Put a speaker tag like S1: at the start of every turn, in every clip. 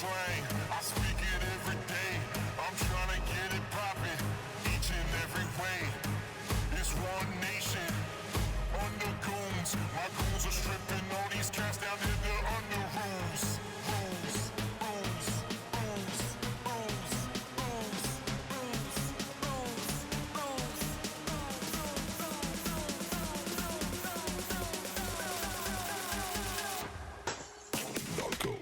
S1: slang, I speak it every day. I'm trying to get it poppin' each and every way. It's one nation under goons. My goons are stripping all these cats down in the under rules. Rules, rules, rules, rules, rules, rules, rules, Narco.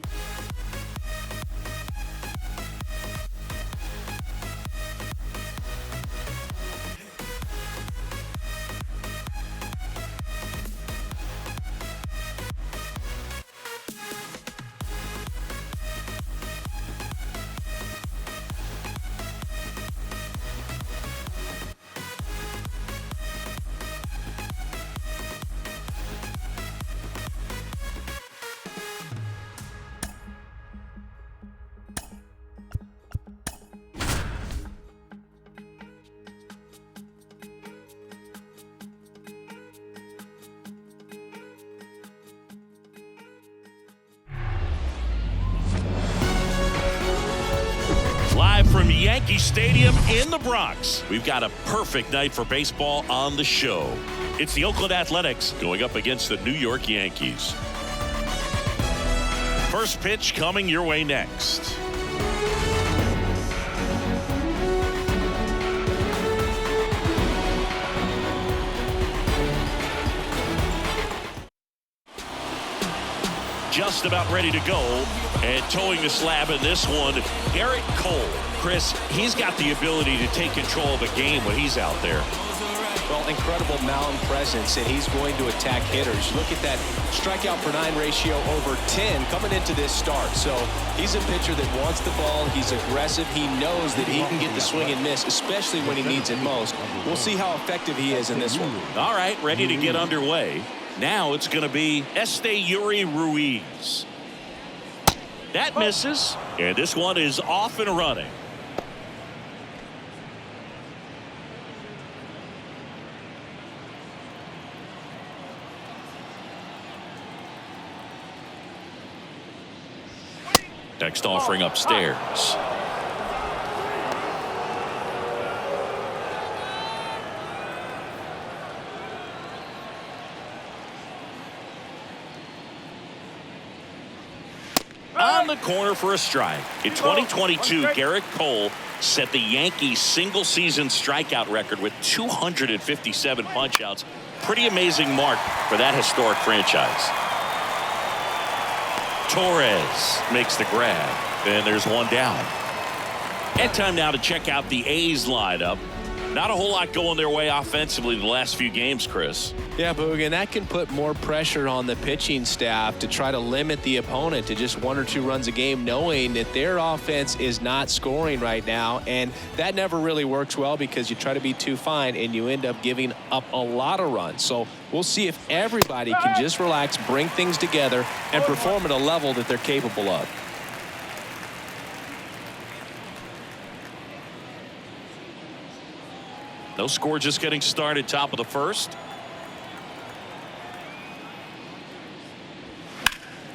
S2: Live from Yankee Stadium in the Bronx, we've got a perfect night for baseball on the show. It's the Oakland Athletics going up against the New York Yankees. First pitch coming your way next. Just about ready to go, and towing the slab in this one, Gerrit Cole. Chris, he's got the ability to take control of a game when he's out there.
S3: Well, incredible mound presence, and he's going to attack hitters. Look at that strikeout per 9 ratio over 10 coming into this start. So he's a pitcher that wants the ball. He's aggressive. He knows that he can get the swing and miss, especially when he needs it most. We'll see how effective he is in this one.
S2: All right, ready to get underway. Now it's going to be Yuri Ruiz. That misses, and this one is off and running. Next offering upstairs. On the corner for a strike. In 2022, Gerrit Cole set the Yankees single-season strikeout record with 257 punch-outs. Pretty amazing mark for that historic franchise. Torres makes the grab, and there's one down. And time now to check out the A's lineup. Not a whole lot going their way offensively the last few games, Chris.
S3: Yeah, Boog, and that can put more pressure on the pitching staff to try to limit the opponent to just 1 or 2 runs a game, knowing that their offense is not scoring right now. And that never really works well because you try to be too fine and you end up giving up a lot of runs. So we'll see if everybody can just relax, bring things together, and perform at a level that they're capable of.
S2: No score, just getting started, top of the first.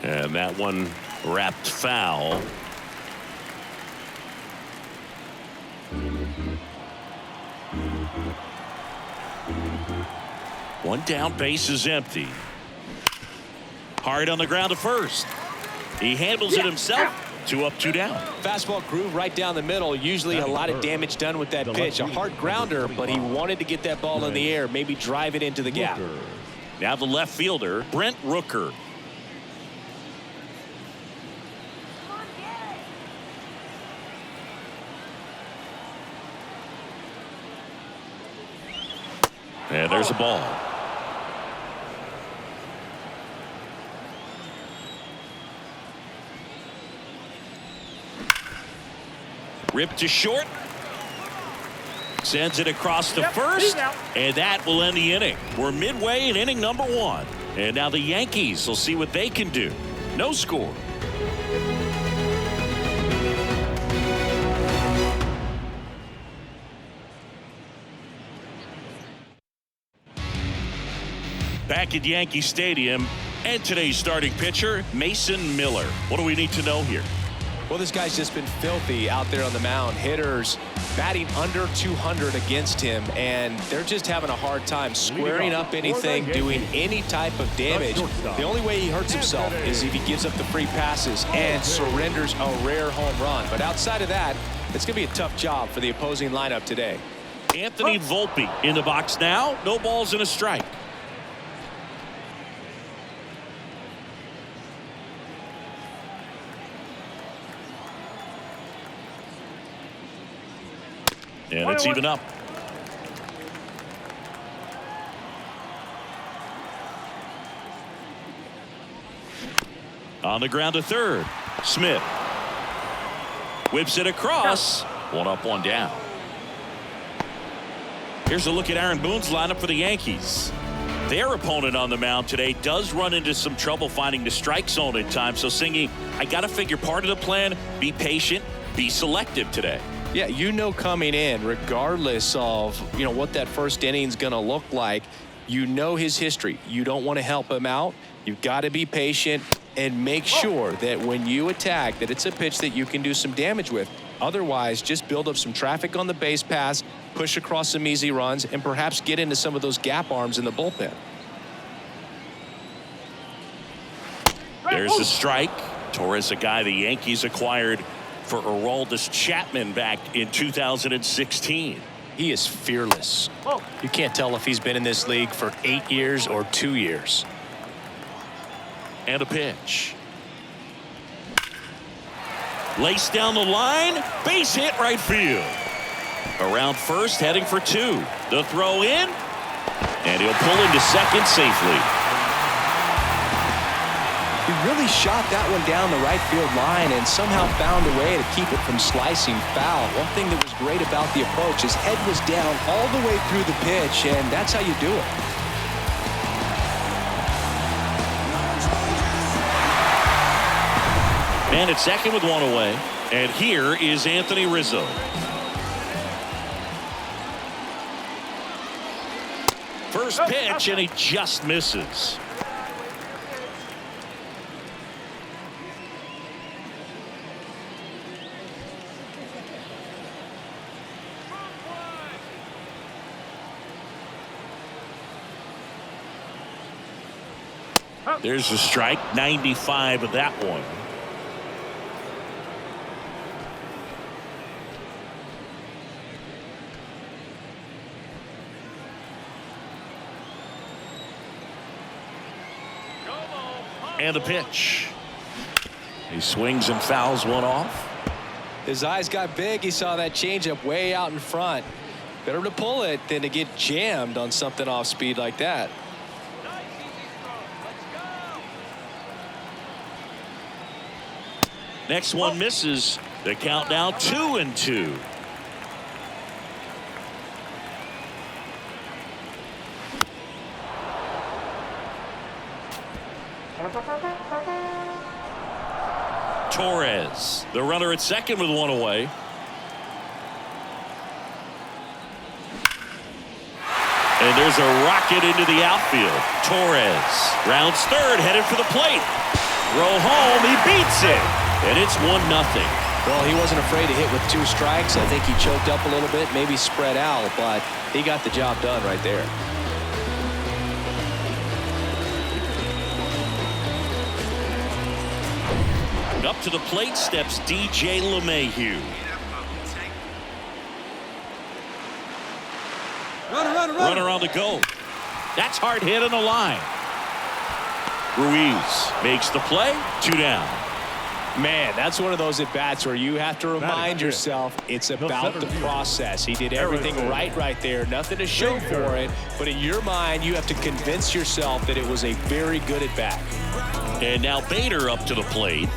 S2: And that one wrapped foul. One down, base is empty. Hard on the ground to first. He handles it himself. 2 up, 2 down.
S3: Fastball groove right down the middle. Usually a lot of damage done with that pitch. A hard grounder, but he wanted to get that ball in the air, maybe drive it into the gap.
S2: Now the left fielder, Brent Rooker. And there's a ball. Ripped to short. Sends it across to first. And that will end the inning. We're midway in inning number 1. And now the Yankees will see what they can do. No score. Back at Yankee Stadium, and today's starting pitcher, Mason Miller. What do we need to know here?
S3: Well, this guy's just been filthy out there on the mound. Hitters batting under 200 against him, and they're just having a hard time squaring up anything, doing any type of damage. The only way he hurts himself is if he gives up the free passes and surrenders a rare home run. But outside of that, it's going to be a tough job for the opposing lineup today.
S2: Anthony Volpe in the box now. No balls and a strike. And it's even up. On the ground to third. Smith whips it across. One up, one down. Here's a look at Aaron Boone's lineup for the Yankees. Their opponent on the mound today does run into some trouble finding the strike zone at times. So, Singy, I got to figure part of the plan, be patient, be selective today.
S3: Yeah, you know coming in, regardless of, what that first inning's going to look like, you know his history. You don't want to help him out. You've got to be patient and make sure that when you attack, that it's a pitch that you can do some damage with. Otherwise, just build up some traffic on the base pass, push across some easy runs, and perhaps get into some of those gap arms in the bullpen.
S2: There's a strike. Torres, a guy the Yankees acquired for Aroldis Chapman back in 2016.
S3: He is fearless. You can't tell if he's been in this league for 8 years or 2 years.
S2: And a pitch. Laced down the line. Base hit right field. Around first, heading for two. The throw in. And he'll pull into second safely.
S3: He really shot that one down the right field line and somehow found a way to keep it from slicing foul. One thing that was great about the approach, his head was down all the way through the pitch, and that's how you do it.
S2: Man at second with one away. And here is Anthony Rizzo. First pitch, and he just misses. There's a strike, 95 of that one. And a pitch. He swings and fouls one off.
S3: His eyes got big. He saw that changeup way out in front. Better to pull it than to get jammed on something off speed like that.
S2: Next one misses. The count now 2-2. Torres, the runner at second with one away. And there's a rocket into the outfield. Torres rounds third, headed for the plate. Throw home, he beats it. And it's 1-0.
S3: Well, he wasn't afraid to hit with 2 strikes. I think he choked up a little bit, maybe spread out, but he got the job done right there.
S2: Up to the plate steps DJ LeMahieu. Runner on the go. That's hard hit on the line. Ruiz makes the play. 2 down.
S3: Man, that's one of those at-bats where you have to remind yourself it's about the process. He did everything right there. Nothing to show for it. But in your mind, you have to convince yourself that it was a very good at-bat.
S2: And now Bader up to the plate.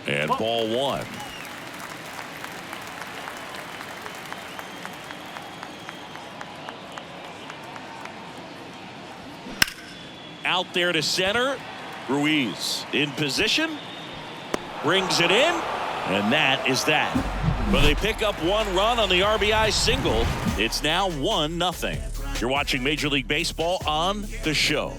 S2: And ball one. Out there to center. Ruiz in position. Brings it in. And that is that. But they pick up 1 run on the RBI single. It's now 1-0. You're watching Major League Baseball on The Show.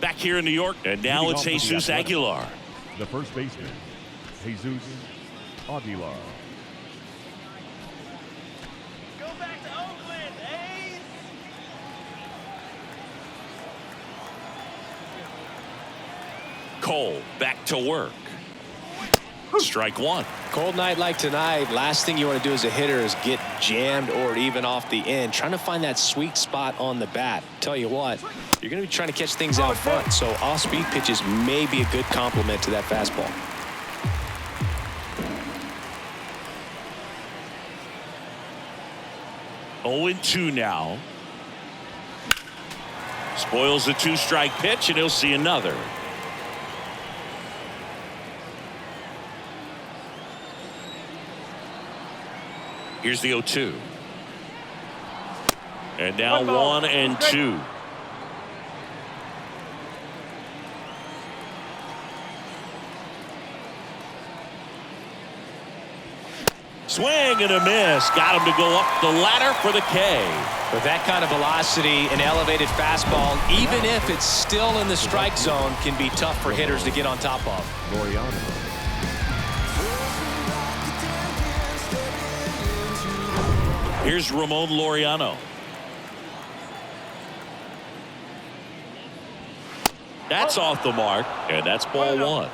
S2: Back here in New York, and now it's Jesus Aguilar.
S4: The first baseman, Jesus Aguilar.
S5: Go back to Oakland, A's!
S2: Cole back to work. Strike one.
S3: Cold night like tonight, last thing you want to do as a hitter is get jammed or even off the end. Trying to find that sweet spot on the bat. Tell you what, you're going to be trying to catch things out front, so off-speed pitches may be a good complement to that fastball.
S2: Oh, 0-2 now. Spoils the two-strike pitch, and he'll see another. Here's the 0-2. And now 1-2. Swing and a miss. Got him to go up the ladder for the K.
S3: With that kind of velocity, an elevated fastball, even if it's still in the strike zone, can be tough for hitters to get on top of.
S4: Laureano.
S2: Here's Ramon Laureano. That's off the mark, and that's ball one.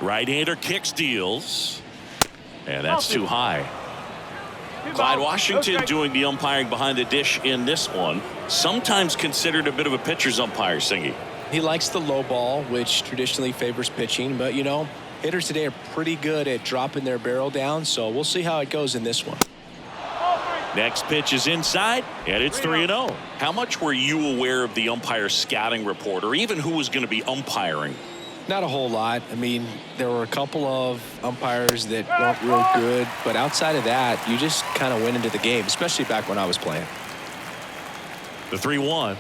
S2: Right-hander kicks, deals, and that's too high. Clyde Washington doing the umpiring behind the dish in this one. Sometimes considered a bit of a pitcher's umpire, Singy.
S3: He likes the low ball, which traditionally favors pitching, but you know, hitters today are pretty good at dropping their barrel down, so we'll see how it goes in this one.
S2: Next pitch is inside, and it's 3-0. How much were you aware of the umpire scouting report, or even who was going to be umpiring?
S3: Not a whole lot. I mean, there were a couple of umpires that weren't real good, but outside of that, you just kind of went into the game, especially back when I was playing.
S2: The 3-1.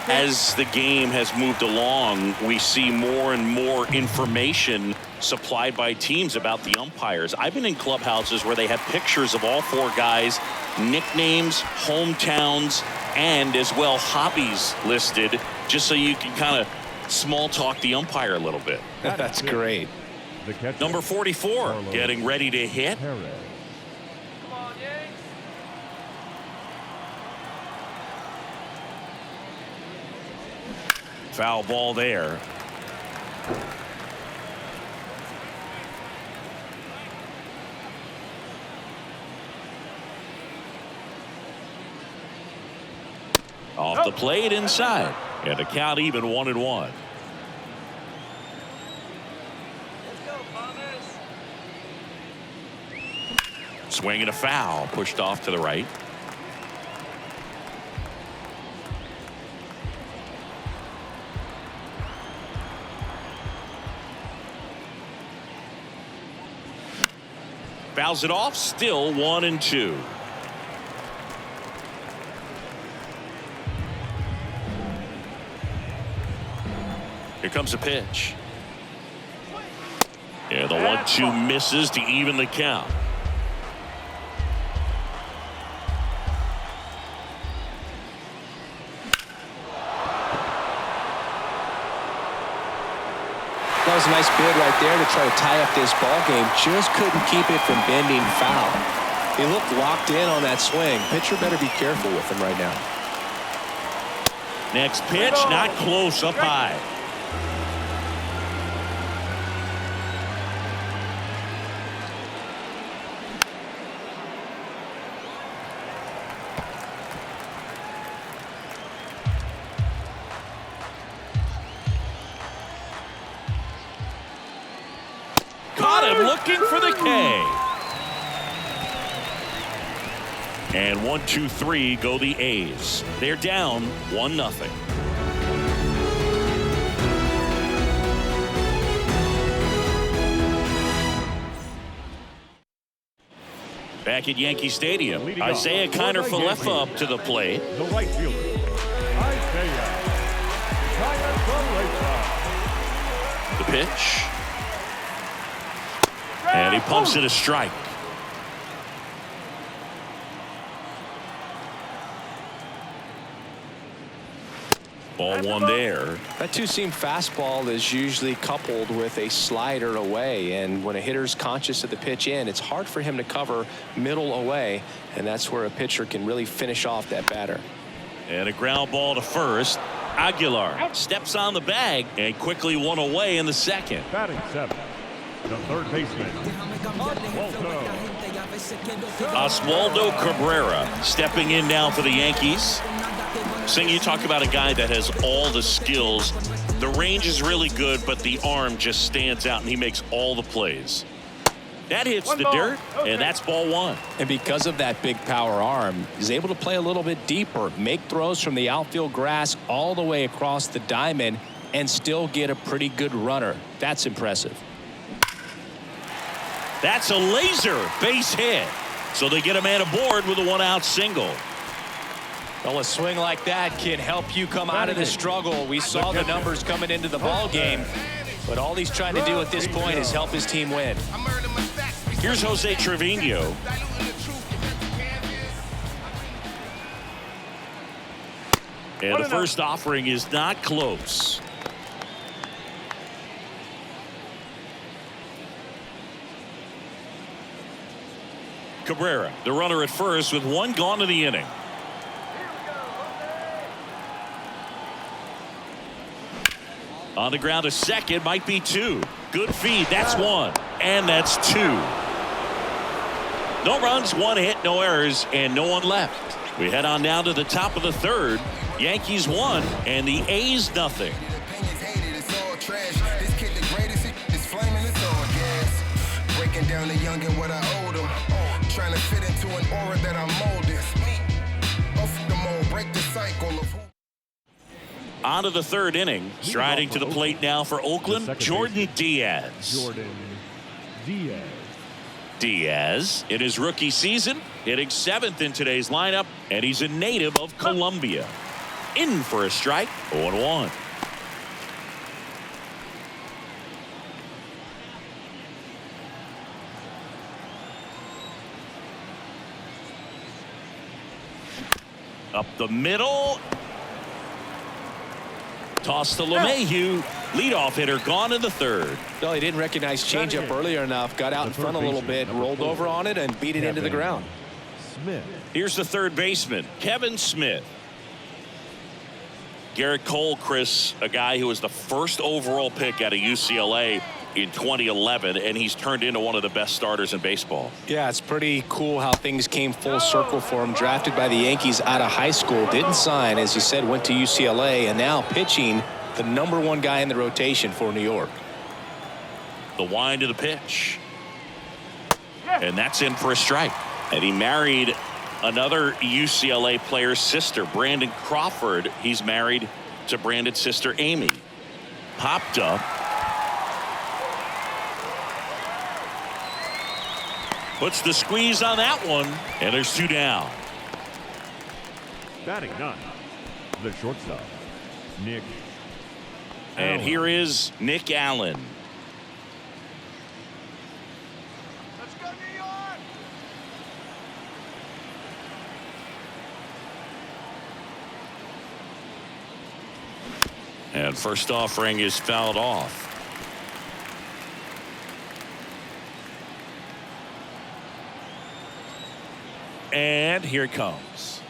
S2: As the game has moved along, we see more and more information supplied by teams about the umpires. I've been in clubhouses where they have pictures of all four guys, nicknames, hometowns, and as well hobbies listed, just so you can kind of small talk the umpire a little bit.
S3: That's great.
S4: The catcher,
S2: Number 44
S4: Carlos
S2: getting ready to hit.
S4: Perez.
S5: Come on, Yanks!
S2: Foul ball there. Off the plate inside, and the count even 1-1.
S5: Let's go, Thomas!
S2: Swing and a foul, pushed off to the right. Fouls it off, still 1-2. Here comes a pitch. Yeah, the 1-2 misses to even the count.
S3: That was a nice bid right there to try to tie up this ball game. Just couldn't keep it from bending foul. He looked locked in on that swing. Pitcher better be careful with him right now.
S2: Next pitch, not close, up high. Caught him looking for the K. And 1-2-3 go the A's. They're down 1-0. Back at Yankee Stadium,
S4: Leading off
S2: Isaiah
S4: for
S2: Kiner
S4: the
S2: Falefa
S4: Yankees.
S2: up to the plate.
S4: The right fielder, Isaiah Kiner.
S2: The pitch. And he pumps it a strike. Ball one there.
S3: That two-seam fastball is usually coupled with a slider away, and when a hitter's conscious of the pitch in, it's hard for him to cover middle away, and that's where a pitcher can really finish off that batter.
S2: And a ground ball to first. Aguilar steps on the bag and quickly one away in the second.
S4: Batting 7, the third baseman,
S2: Oswaldo Cabrera stepping in now for the Yankees. Sing, you talk about a guy that has all the skills. The range is really good, but the arm just stands out, and he makes all the plays. That hits the dirt, and that's ball one.
S3: And because of that big power arm, he's able to play a little bit deeper, make throws from the outfield grass all the way across the diamond, and still get a pretty good runner. That's impressive.
S2: That's a laser base hit. So they get a man aboard with a one-out single.
S3: Well, a swing like that can help you come out of the struggle. We saw the numbers coming into the ball game, but all he's trying to do at this point is help his team win.
S2: Here's Jose Trevino. And the first offering is not close. Cabrera, the runner at first with one gone in the inning. On the ground to second, might be two. Good feed, that's one. And that's two. No runs, one hit, no errors, and no one left. We head on down to the top of the third. Yankees 1 and the A's nothing.
S6: Breaking down the young and what I owed him. Trying to fit into an aura that I'm molded. Off the mold, break the cycle of who.
S2: On to the third inning. Striding to the plate now for Oakland, Jordan Diaz.
S4: Jordan Diaz.
S2: Diaz, in his rookie season, hitting 7th in today's lineup, and he's a native of Colombia. In for a strike, 0-1. Up the middle. Toss to LeMahieu. Leadoff hitter gone in the third.
S3: Well, he didn't recognize changeup earlier enough, got out in front a little bit, rolled over on it, and beat it into the ground.
S4: Smith.
S2: Here's the third baseman, Kevin Smith. Gerrit Cole, Chris, a guy who was the first overall pick out of UCLA in 2011, and he's turned into one of the best starters in baseball.
S3: Yeah, it's pretty cool how things came full circle for him. Drafted by the Yankees out of high school, didn't sign, as you said, went to UCLA, and now pitching the #1 guy in the rotation for New York.
S2: The wind of the pitch. And that's in for a strike. And he married another UCLA player's sister, Brandon Crawford. He's married to Brandon's sister, Amy. Popped up. Puts the squeeze on that one, and there's two down.
S4: Batting 9, the shortstop, Nick.
S2: And here is Nick Allen.
S5: Let's go, New York!
S2: And first offering is fouled off. And here it comes.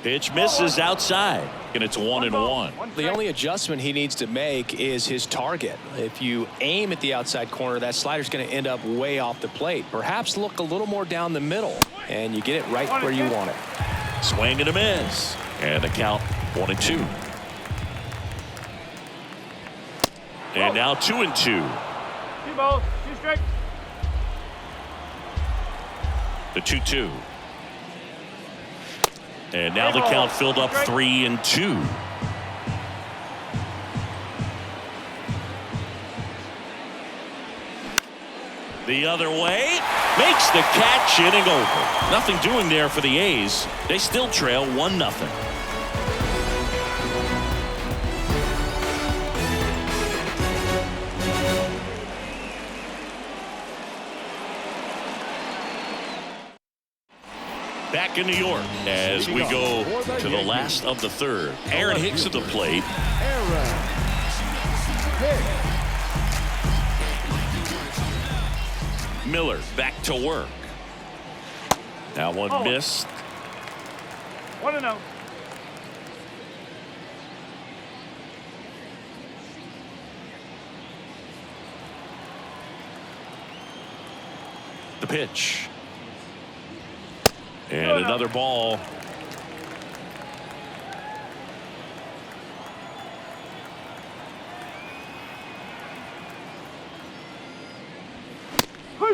S2: Pitch misses outside, and it's 1-1.
S3: The only adjustment he needs to make is his target. If you aim at the outside corner, that slider's going to end up way off the plate. Perhaps look a little more down the middle, and you get it right where you want it.
S2: Swing and a miss. And the count 1-2. And now 2-2.
S5: Two balls, two strikes.
S2: The 2-2. And now the count filled up 3-2. The other way, makes the catch, inning over. Nothing doing there for the A's. They still trail 1-0. Back in New York as we go to the last of the third. Aaron Hicks at the plate. Miller back to work. Now one missed.
S5: 1-0.
S2: The pitch. And another ball.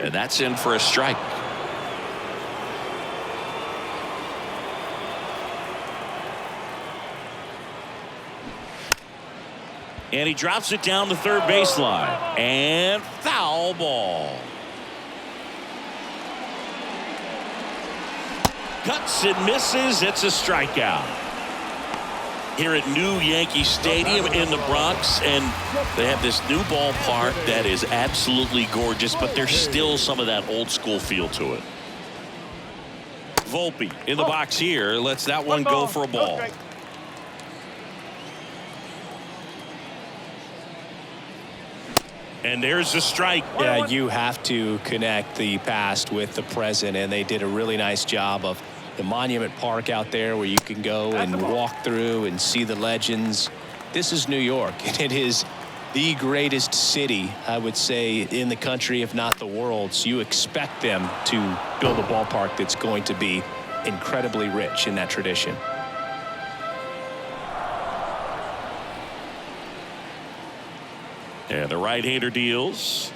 S2: And that's in for a strike. And he drops it down the third baseline. And foul ball. Cuts and misses. It's a strikeout. Here at new Yankee Stadium in the Bronx, and they have this new ballpark that is absolutely gorgeous, but there's still some of that old school feel to it. Volpe in the box here lets that one go for a ball. And there's the strike.
S3: Yeah, you have to connect the past with the present, and they did a really nice job of the Monument Park out there where you can go and walk through and see the legends. This is New York, and it is the greatest city, I would say, in the country, if not the world. So you expect them to build a ballpark that's going to be incredibly rich in that tradition.
S2: And the right-hander deals.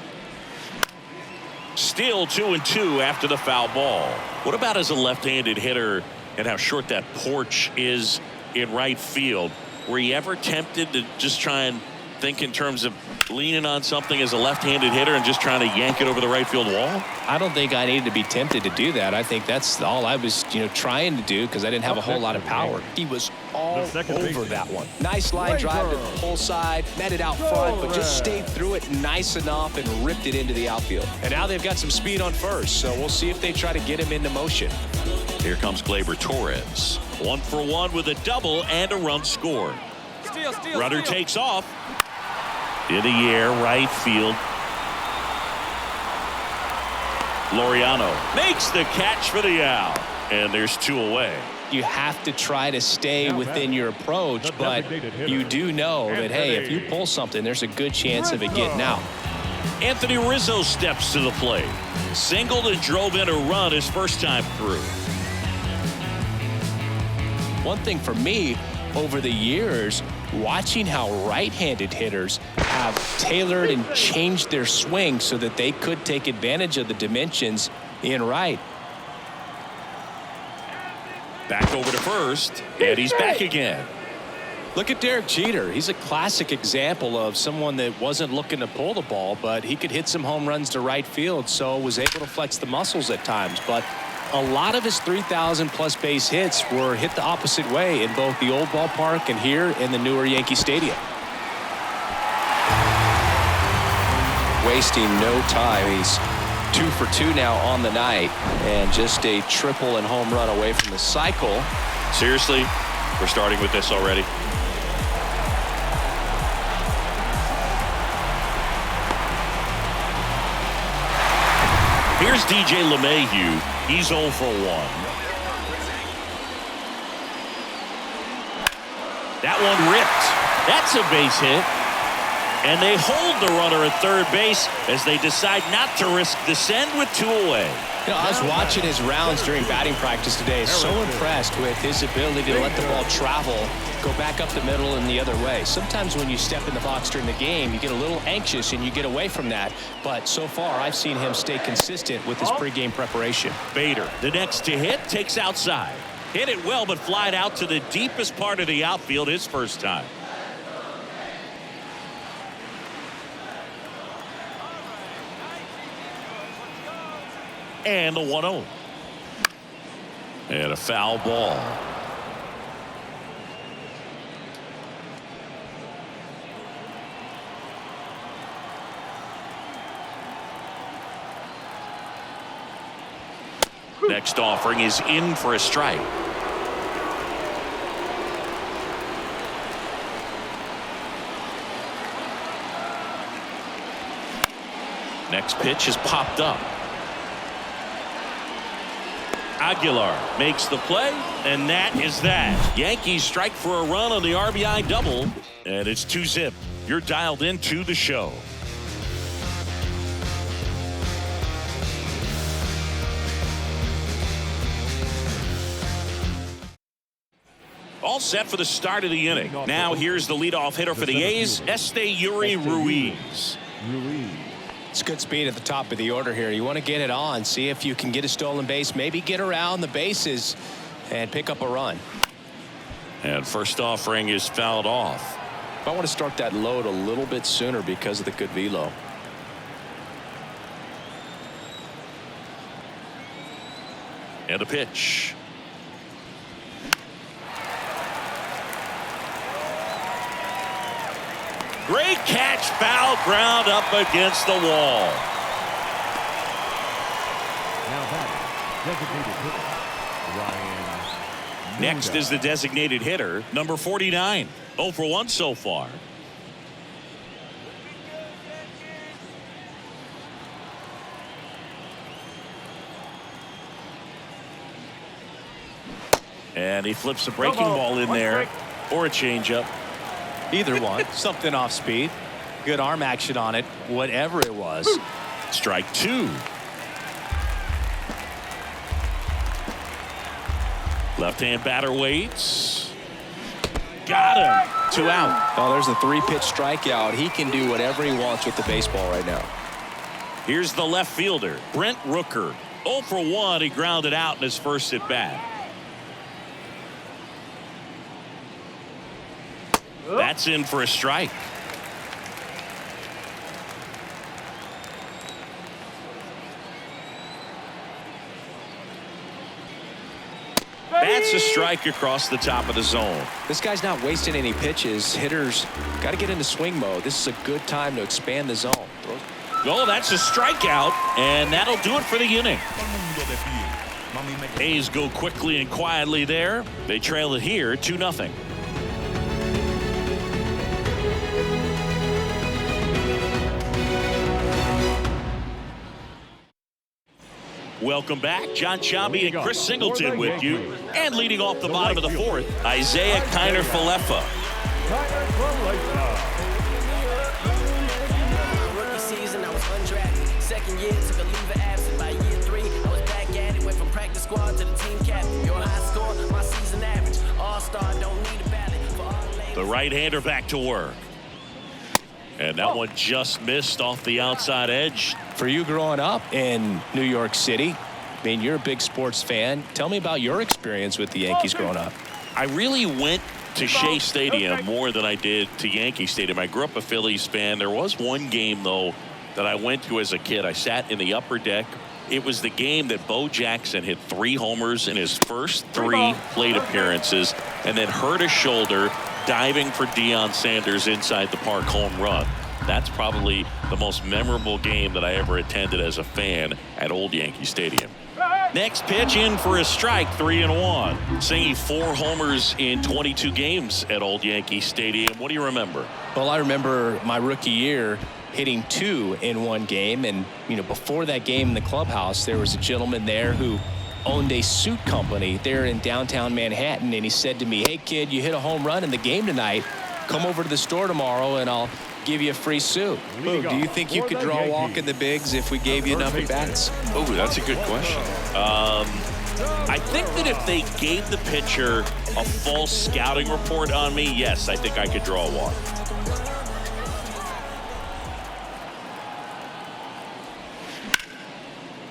S2: Still 2-2 after the foul ball. What about as a left-handed hitter and how short that porch is in right field? Were you ever tempted to just try and think in terms of leaning on something as a left-handed hitter and just trying to yank it over the right field wall?
S3: I don't think I needed to be tempted to do that. I think that's all I was, trying to do because I didn't have a whole lot of power. He was all over that one. Nice line drive to the pull side, met it out front, but just stayed through it nice enough and ripped it into the outfield. And now they've got some speed on first, so we'll see if they try to get him into motion.
S2: Here comes Gleyber Torres. 1 for 1 with a double and a run scored. Runner takes off. In the air, right field. Laureano makes the catch for the out. And there's 2 away.
S3: You have to try to stay within your approach, but you do know that, hey, if you pull something, there's a good chance of it getting out.
S2: Anthony Rizzo steps to the plate. Singled and drove in a run his first time through.
S3: One thing for me over the years, watching how right-handed hitters have tailored and changed their swing so that they could take advantage of the dimensions in right.
S2: Back over to first, and he's back again.
S3: Look at Derek Jeter. He's a classic example of someone that wasn't looking to pull the ball, but he could hit some home runs to right field, so was able to flex the muscles at times. But a lot of his 3,000-plus base hits were hit the opposite way in both the old ballpark and here in the newer Yankee Stadium. Wasting no time. He's 2 for 2 now on the night, and just a triple and home run away from the cycle.
S2: Seriously, we're starting with this already. Here's DJ LeMahieu. He's 0 for 1. That one ripped. That's a base hit. And they hold the runner at third base as they decide not to risk the send with 2 away.
S3: I was watching his rounds during batting practice today. So impressed with his ability to let the ball travel, go back up the middle and the other way. Sometimes when you step in the box during the game, you get a little anxious and you get away from that. But so far, I've seen him stay consistent with his pregame preparation.
S2: Bader, the next to hit, takes outside. Hit it well, but flied out to the deepest part of the outfield his first time. And the 1-0. And a foul ball. Next offering is in for a strike. Next pitch is popped up. Aguilar makes the play, and that is that. Yankees strike for a run on the RBI double, and it's 2-zip. You're dialed into the show. All set for the start of the inning. Now here's the leadoff hitter for the A's, Esteury Ruiz.
S3: It's good speed at the top of the order here. You want to get it on, see if you can get a stolen base, maybe get around the bases and pick up a run.
S2: And first offering is fouled off.
S3: I want to start that load a little bit sooner because of the good velo.
S2: And a pitch. Great catch, foul ground up against the wall.
S4: Now batting, designated hitter, Ryan.
S2: Next
S4: Muda.
S2: is the designated hitter, number 49. 0 for 1 so far. And he flips a breaking ball in there, or a changeup.
S7: Either one. Something off speed. Good arm action on it. Whatever it was.
S2: Strike 2. Left-hand batter waits. Got him. 2 out.
S3: Oh, there's a 3-pitch strikeout. He can do whatever he wants with the baseball right now.
S2: Here's the left fielder, Brent Rooker. 0 for 1. He grounded out in his first at bat. That's in for a strike. That's a strike across the top of the zone.
S3: This guy's not wasting any pitches. Hitters got to get into swing mode. This is a good time to expand the zone.
S2: Oh, that's a strikeout, and that'll do it for the inning. A's go quickly and quietly there. They trail it here 2-0. Welcome back. John Sciambi and Chris Singleton with you. And leading off the bottom of the 4th, Isaiah Kiner-Falefa.
S8: Rookie season, I was undrafted. Second year, took a leave of absence. By year 3, I was back at it. Went from practice squad to the team captain. Your high score, my season average. All-star, don't need a ballot. For all
S2: The right-hander back to work. And that one just missed off the outside edge.
S3: For you growing up in New York City, I mean, you're a big sports fan. Tell me about your experience with the Yankees growing up.
S2: I really went to Shea Stadium more than I did to Yankee Stadium. I grew up a Phillies fan. There was one game, though, that I went to as a kid. I sat in the upper deck. It was the game that Bo Jackson hit 3 homers in his first 3 plate appearances and then hurt his shoulder diving for Deion Sanders' inside the park home run. That's probably the most memorable game that I ever attended as a fan at Old Yankee Stadium. Next pitch in for a strike, 3-1. Singing 4 homers in 22 games at Old Yankee Stadium. What do you remember?
S3: Well, I remember my rookie year hitting 2 in one game. And, you know, before that game in the clubhouse, there was a gentleman there who owned a suit company there in downtown Manhattan. And he said to me, hey, kid, you hit a home run in the game tonight. Come over to the store tomorrow and I'll give you a free suit. Ooh, do you think you could draw a walk in the bigs if we gave you enough at bats?
S2: Oh, that's a good question. I think that if they gave the pitcher a full scouting report on me, yes, I think I could draw a walk.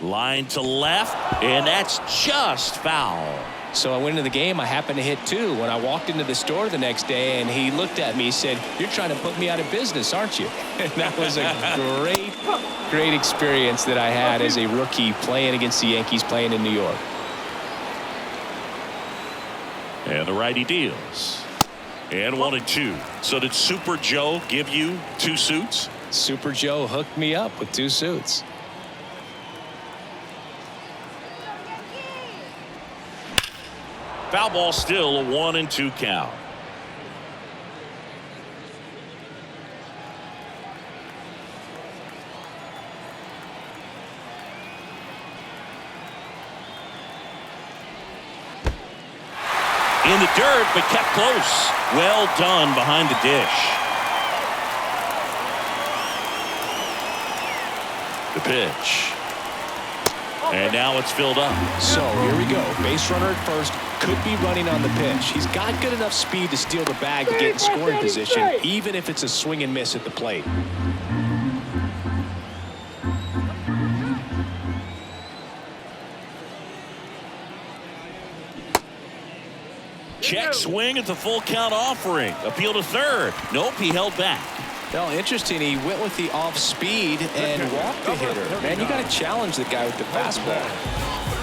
S2: Line to left, and that's just foul.
S3: So I went into the game. I happened to hit 2 when I walked into the store the next day, and he looked at me. He said, "You're trying to put me out of business, aren't you?" And that was a great experience that I had as a rookie playing against the Yankees, playing in New York.
S2: And the righty deals. And 1-2. So did Super Joe give you 2 suits?
S3: Super Joe hooked me up with 2 suits.
S2: Foul ball, still a 1-2 count. In the dirt, but kept close. Well done behind the dish. The pitch. And now it's filled up.
S3: So here we go. Base runner at first. Could be running on the pitch. He's got good enough speed to steal the bag to get in scoring position, even if it's a swing and miss at the plate.
S2: Check swing at the full count offering. Appeal to third. Nope, he held back.
S3: Well, interesting. He went with the off speed and walked the hitter. Man, you got to challenge the guy with the fastball.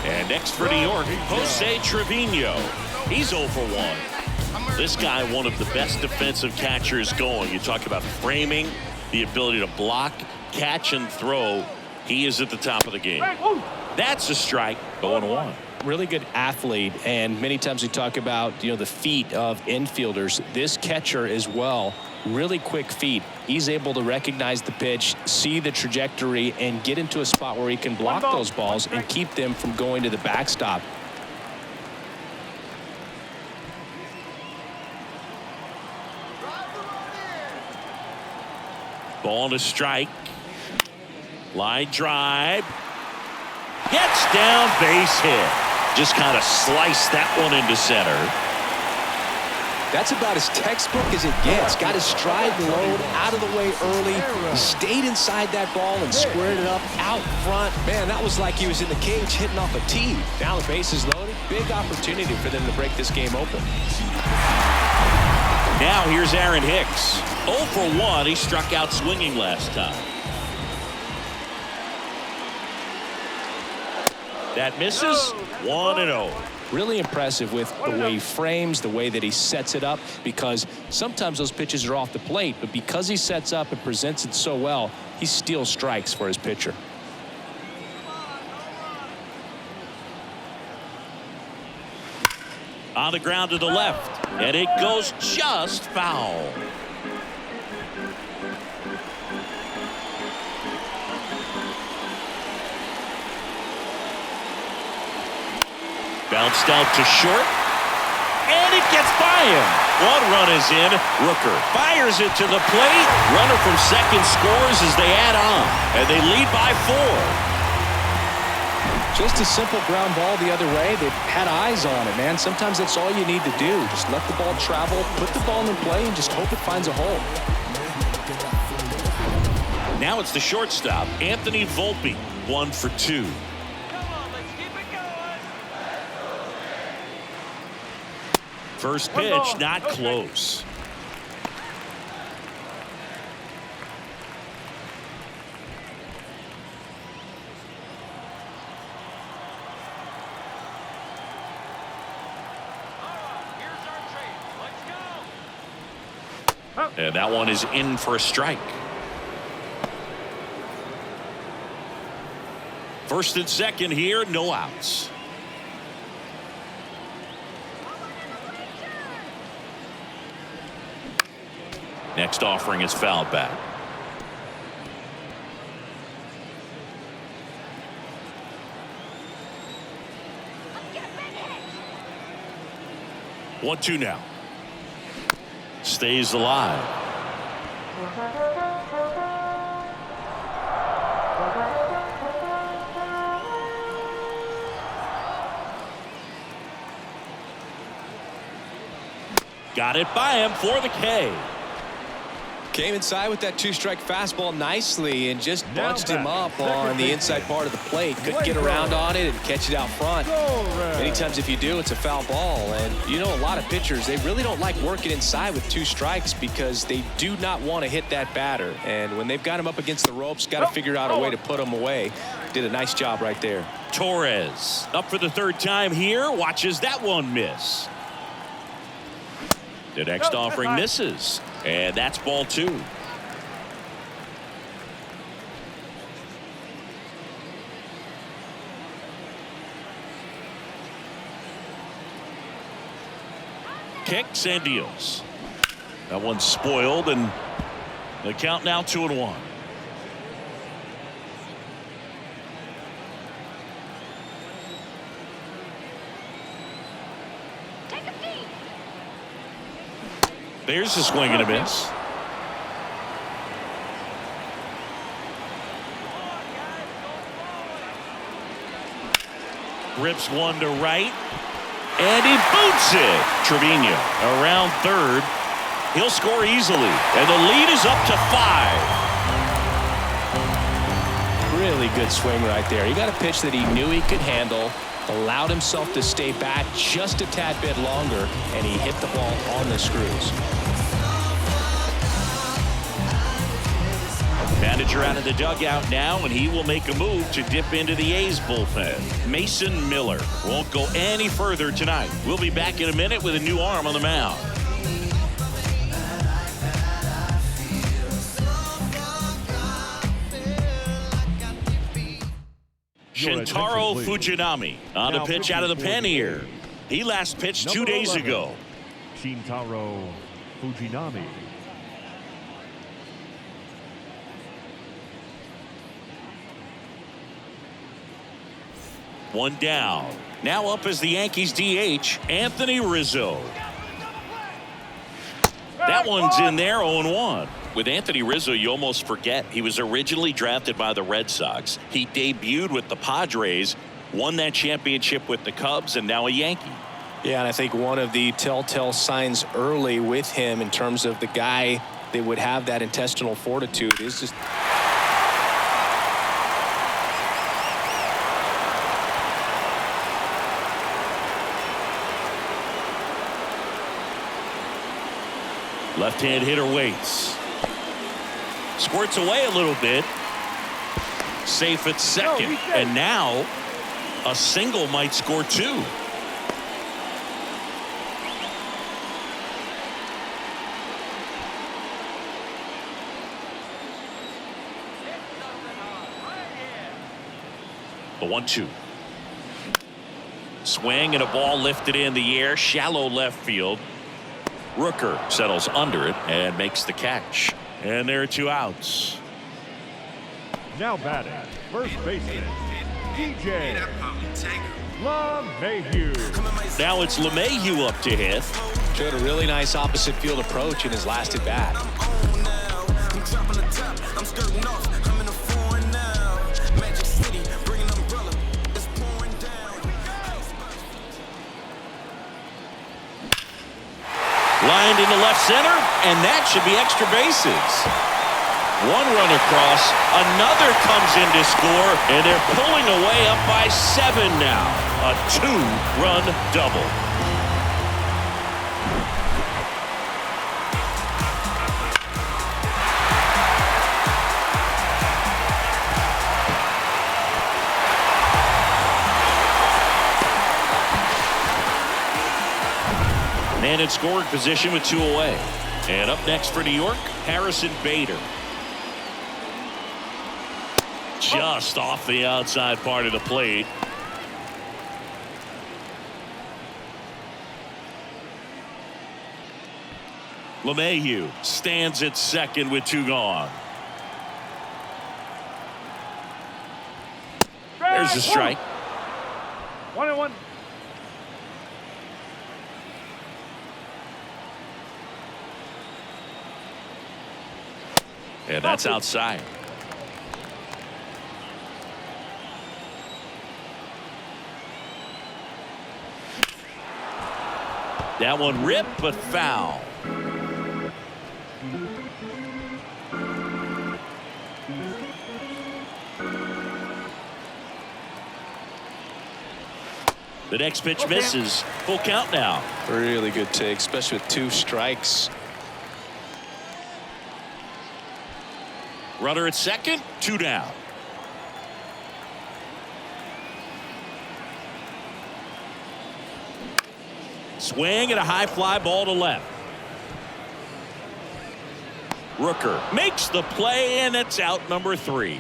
S2: And next for New York, Jose Trevino. He's 0 for 1. This guy, one of the best defensive catchers going. You talk about framing, the ability to block, catch, and throw. He is at the top of the game. That's a strike. 0-1.
S3: Really good athlete, and many times we talk about the feet of infielders. This catcher as well, really quick feet. He's able to recognize the pitch, see the trajectory, and get into a spot where he can block those balls and keep them from going to the backstop.
S2: Ball to strike. Line drive. Gets down, base hit. Just kind of sliced that one into center.
S3: That's about as textbook as it gets. Got his stride and load out of the way early. He stayed inside that ball and squared it up out front. Man, that was like he was in the cage hitting off a tee. Now the base is loaded. Big opportunity for them to break this game open.
S2: Now here's Aaron Hicks. 0 for 1. He struck out swinging last time. That misses. 1-0.
S3: Really impressive with the way he frames, the way that he sets it up, because sometimes those pitches are off the plate, but because he sets up and presents it so well, he steals strikes for his pitcher.
S2: On the ground to the left, and it goes just foul. Bounced out to short, and it gets by him. 1 run is in. Rooker fires it to the plate. Runner from second scores as they add on, and they lead by 4.
S3: Just a simple ground ball the other way. They've had eyes on it, man. Sometimes that's all you need to do. Just let the ball travel, put the ball in play, and just hope it finds a hole.
S2: Now it's the shortstop, Anthony Volpe. 1 for 2. First pitch, not close. And that one is in for a strike. First and second here, no outs. Next offering is fouled back. One, 2 now. Stays alive. Got it by him for the K.
S3: Came inside with that two-strike fastball nicely and just bunched him up on the inside part of the plate. Couldn't get around on it and catch it out front. Many times if you do, it's a foul ball. And you know, a lot of pitchers, they really don't like working inside with 2 strikes because they do not want to hit that batter. And when they've got him up against the ropes, got to figure out a way to put him away. Did a nice job right there.
S2: Torres up for the 3rd time here. Watches that one miss. The next offering misses. And that's ball 2. Kicks and deals. That one's spoiled, and the count now 2-1. There's a swing and a miss. Rips one to right. And he boots it. Trevino around 3rd. He'll score easily. And the lead is up to 5.
S3: Really good swing right there. He got a pitch that he knew he could handle. Allowed himself to stay back just a tad bit longer, and he hit the ball on the screws.
S2: Manager out of the dugout now, and he will make a move to dip into the A's bullpen. Mason Miller won't go any further tonight. We'll be back in a minute with a new arm on the mound. Shintaro Fujinami on the pitch out of the pen here. He last pitched 2 days ago.
S4: Shintaro Fujinami.
S2: One down. Now up as the Yankees DH, Anthony Rizzo. That one's in there, 0-1. With Anthony Rizzo, you almost forget he was originally drafted by the Red Sox. He debuted with the Padres, won that championship with the Cubs, and now a Yankee.
S3: Yeah, and I think one of the telltale signs early with him in terms of the guy that would have that intestinal fortitude is just...
S2: Left-hand hitter waits. Squirts away a little bit. Safe at second. And now a single might score 2. The 1-2. Swing and a ball lifted in the air. Shallow left field. Rooker settles under it and makes the catch. And there are 2 outs.
S4: Now batting, first baseman, DJ LeMahieu.
S2: Now it's LeMahieu up to hit.
S3: Showed a really nice opposite field approach in his last at bat.
S2: Lined into left center, and that should be extra bases. 1 run across, another comes in to score, and they're pulling away up by 7 now. A 2-run double. Man in scoring position with 2 away. And up next for New York, Harrison Bader. Just off the outside part of the plate. LeMahieu stands at second with 2 gone. There's a strike.
S5: 1-1.
S2: And that's outside. That one ripped but foul. The next pitch misses. Full count now.
S3: Really good take, especially with 2 strikes.
S2: Runner at second, 2 down. Swing and a high fly ball to left. Rooker makes the play, and it's out number 3.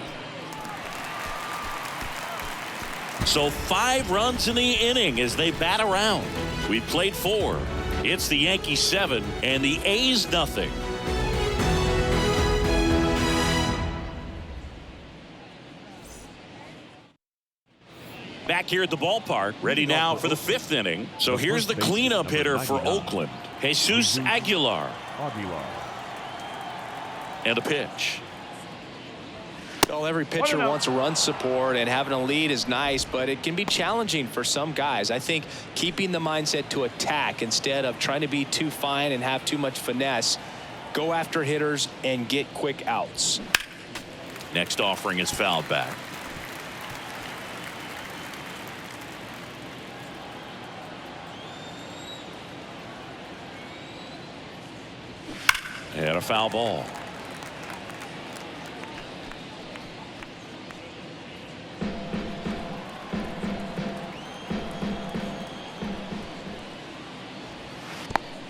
S2: So 5 runs in the inning as they bat around. We played 4. It's the Yankees 7 and the A's nothing. Back here at the ballpark, ready now for the 5th inning. So here's the cleanup hitter for Oakland, Jesus Aguilar. And a pitch.
S3: Well, every pitcher wants run support, and having a lead is nice, but it can be challenging for some guys. I think keeping the mindset to attack instead of trying to be too fine and have too much finesse, go after hitters and get quick outs.
S2: Next offering is fouled back. And a foul ball.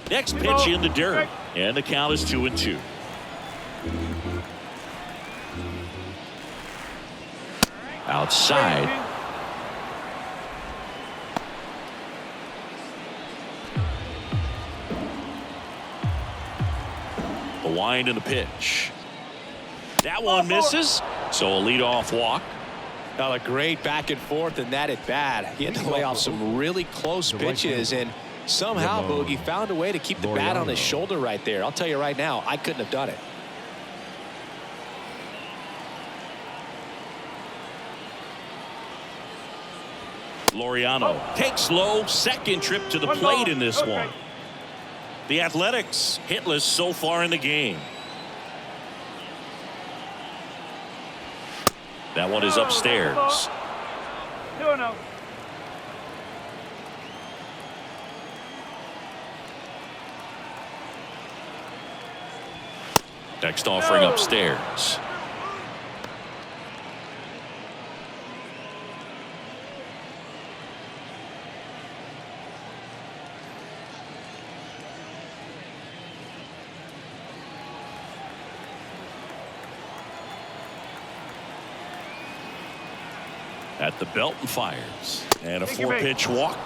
S2: Next pitch in the dirt, and the count is 2-2. Outside. The wind and the pitch. That one misses, so a leadoff walk.
S3: Well, a great back and forth in that at bat. He had to lay off some really close pitches, and somehow Boogie found a way to keep the bat on his shoulder right there. I'll tell you right now, I couldn't have done it.
S2: Laureano takes low, second trip to the plate in this one. The Athletics hitless so far in the game. That one is upstairs.
S5: 2-0.
S2: Next offering upstairs. At the belt and fires. And a 4-pitch walk.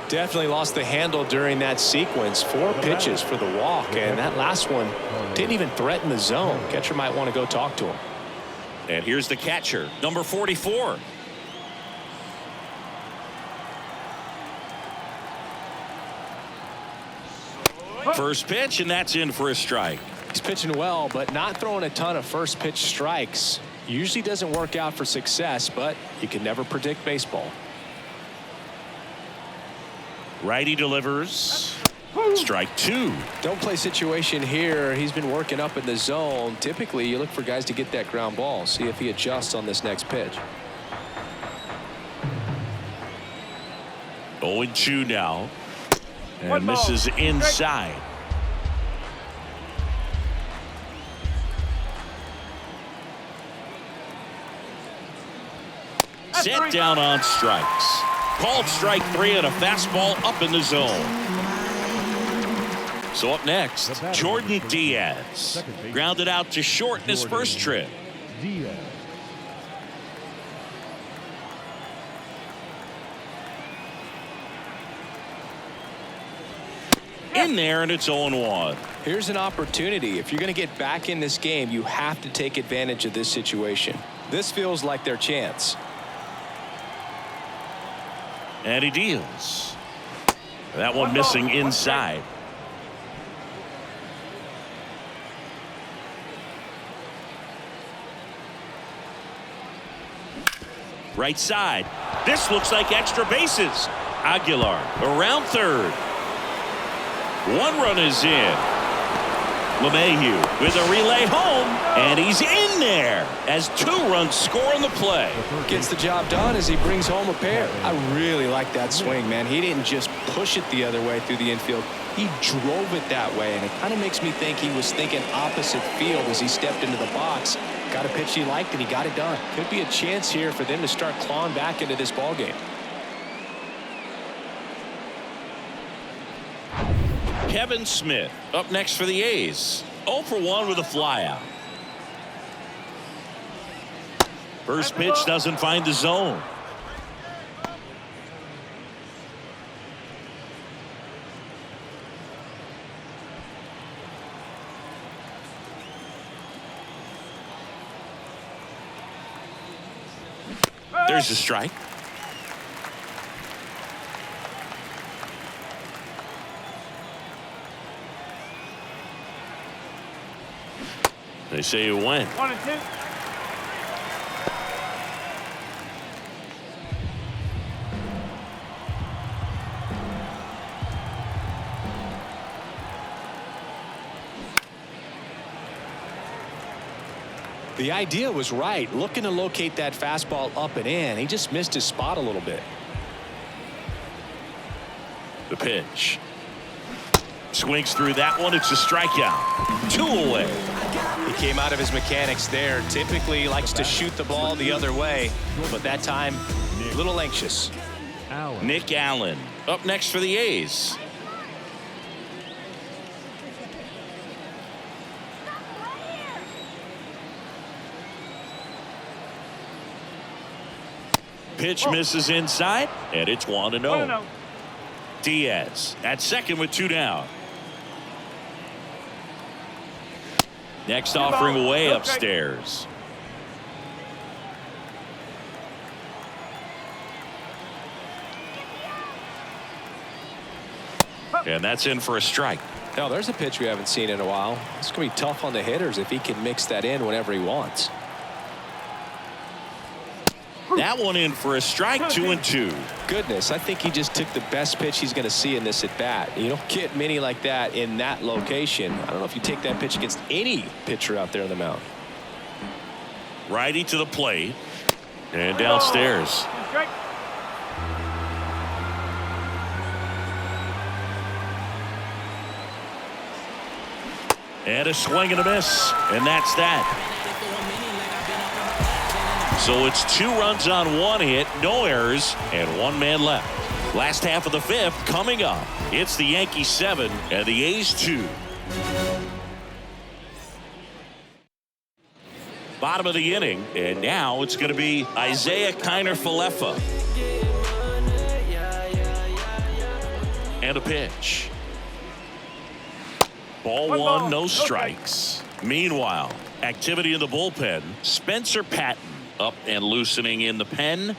S3: Definitely lost the handle during that sequence. 4 pitches for the walk, and that last one didn't even threaten the zone. Catcher might want to go talk to him.
S2: And here's the catcher, number 44. First pitch, and that's in for a strike.
S3: He's pitching well, but not throwing a ton of first pitch strikes. Usually doesn't work out for success, but you can never predict baseball.
S2: Righty delivers. Strike 2.
S3: Don't play situation here. He's been working up in the zone. Typically, you look for guys to get that ground ball. See if he adjusts on this next pitch.
S2: 0-2 now. And misses inside. Set down on strikes. Called strike 3 and a fastball up in the zone. So up next, Jordan Diaz. Grounded out to short in his first trip. In there, and it's 0-1.
S3: Here's an opportunity. If you're going to get back in this game, you have to take advantage of this situation. This feels like their chance.
S2: And he deals. That one missing inside. Right side. This looks like extra bases. Aguilar around third. 1 run is in. LeMahieu with a relay home, and he's in there as 2 runs score on the play.
S3: Gets the job done as he brings home a pair. I really like that swing, man. He didn't just push it the other way through the infield. He drove it that way, and it kind of makes me think he was thinking opposite field as he stepped into the box. Got a pitch he liked, and he got it done. Could be a chance here for them to start clawing back into this ball game.
S2: Kevin Smith up next for the A's. 0 for 1 with a flyout. First pitch doesn't find the zone. There's a strike. They say you win.
S5: 1 and 2.
S3: The idea was right, looking to locate that fastball up and in. He just missed his spot a little bit.
S2: The pitch. Swings through that one. It's a strikeout. 2 away.
S7: He came out of his mechanics there. Typically likes to shoot the ball the other way, but that time a little anxious.
S2: Nick Allen up next for the A's. Pitch misses inside, and it's 1-0. Diaz at second with 2 down. Next offering way upstairs. And that's in for a strike.
S3: Now there's a pitch we haven't seen in a while. It's going to be tough on the hitters if he can mix that in whenever he wants.
S2: That one in for a strike. 2-2.
S3: Goodness, I think he just took the best pitch he's going to see in this at bat. You don't get many like that in that location. I don't know if you take that pitch against any pitcher out there on the mound.
S2: Righty to the plate and downstairs. And a swing and a miss, and that's that. So it's 2 runs on 1 hit, no errors, and 1 man left. Last half of the 5th coming up. It's the Yankees 7 and the A's 2. Bottom of the inning, and now it's going to be Isaiah Kiner-Falefa. And a pitch. Ball 1, no strikes. Meanwhile, activity in the bullpen. Spencer Patton up and loosening in the pen.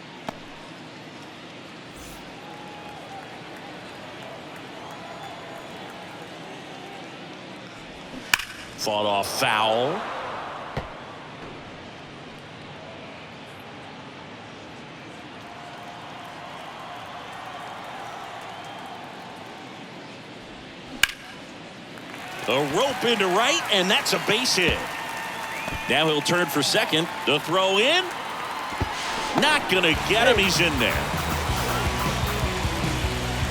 S2: Fought off foul. A rope into right, and that's a base hit. Now he'll turn for second. The throw in. Not going to get him. He's in there.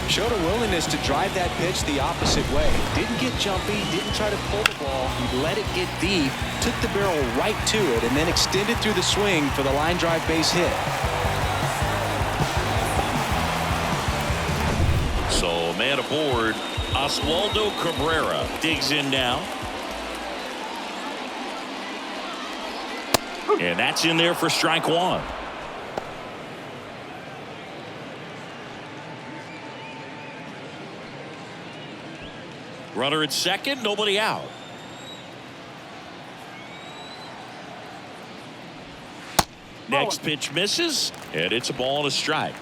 S3: Showed a willingness to drive that pitch the opposite way. Didn't get jumpy, didn't try to pull the ball. He let it get deep, took the barrel right to it, and then extended through the swing for the line drive base hit.
S2: So man aboard. Oswaldo Cabrera digs in now. And that's in there for strike 1. Runner at second, nobody out. Next pitch misses, and it's a ball and a strike.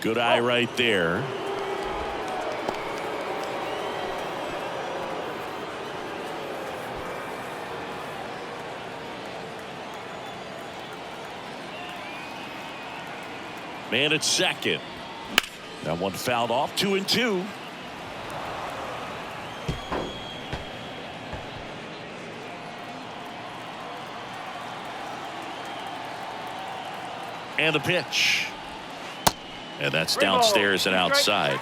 S2: Good eye right there. Man at second. That one fouled off. 2-2. And a pitch. And that's downstairs and outside.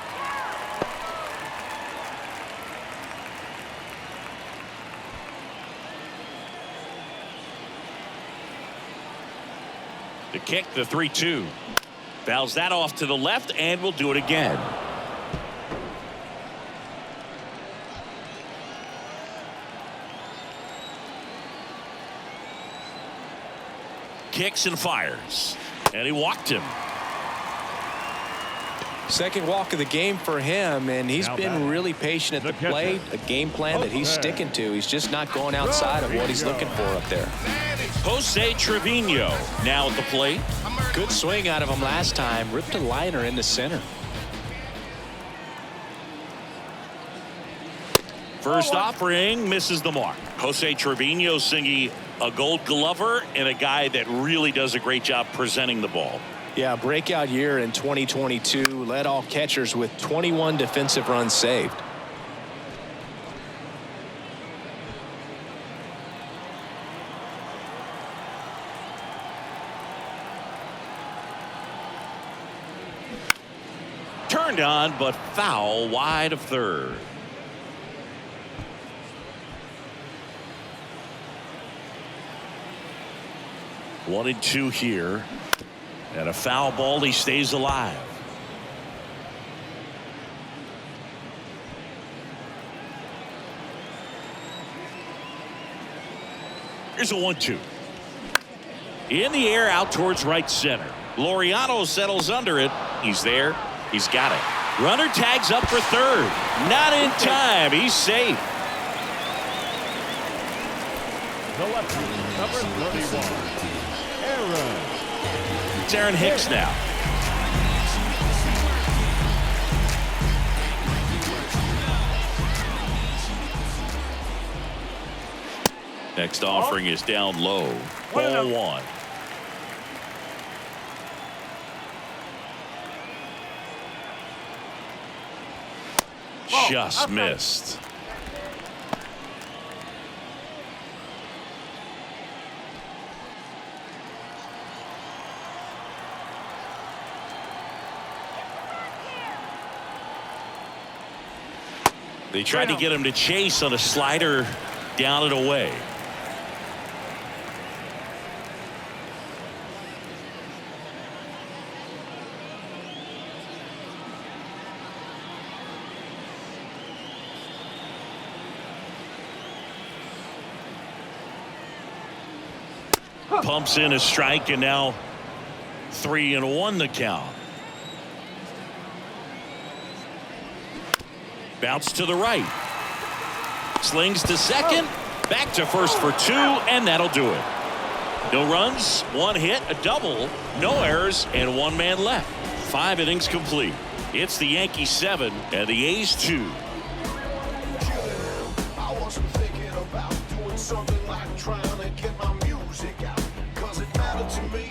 S2: The kick, the 3-2. Fouls that off to the left, and will do it again. Kicks and fires. And he walked him.
S3: Second walk of the game for him, and he's been really patient at the plate. A game plan that he's sticking to. He's just not going outside of what he's looking for up there.
S2: Jose Trevino now at the plate.
S3: Good swing out of him last time. Ripped a liner into center.
S2: First offering misses the mark. Jose Trevino singing a Gold Glover and a guy that really does a great job presenting the ball.
S3: Yeah, breakout year in 2022. Led all catchers with 21 defensive runs saved.
S2: Turned on, but foul wide of third. One and two here. And a foul ball. He stays alive. Here's a 1-2. In the air out towards right center. Laureano settles under it. He's there. He's got it. Runner tags up for third. Not in time. He's safe.
S4: The lefty, number 31, Aaron.
S2: It's Aaron Hicks now. Next offering is down low. Ball one. Just missed. They tried to get him to chase on a slider down and away. Pumps in a strike, and now 3-1 the count. Bounce to the right. Slings to second. Back to first for two, and that'll do it. No runs, one hit, a double, no errors, and one man left. 5 innings complete. It's the Yankees 7 and the A's 2.
S6: I wasn't thinking about doing something like trying to get my music out, 'cause it mattered to me.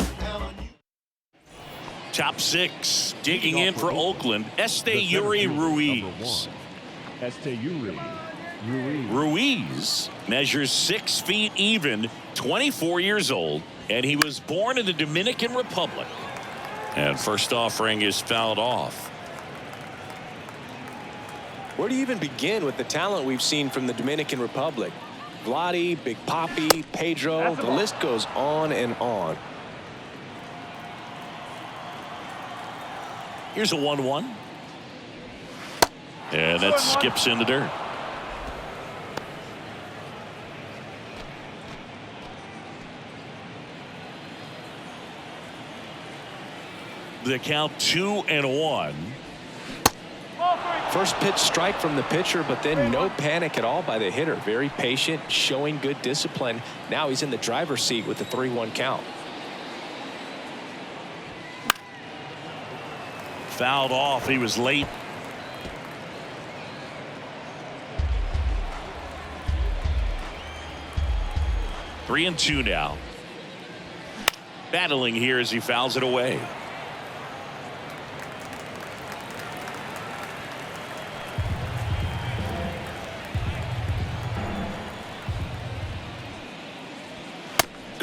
S2: Top 6. Digging in for Oakland, Esteury Ruiz.
S4: Esteury Ruiz.
S2: Ruiz measures 6 feet even, 24 years old, and he was born in the Dominican Republic. And first offering is fouled off.
S3: Where do you even begin with the talent we've seen from the Dominican Republic? Vladdy, Big Papi, Pedro, the list goes on and on.
S2: Here's a 1-1. And that skips in the dirt. The count 2-1.
S3: First pitch strike from the pitcher, but then no panic at all by the hitter. Very patient, showing good discipline. Now he's in the driver's seat with the 3-1 count.
S2: Fouled off. He was late. Three and two now. Battling here as he fouls it away.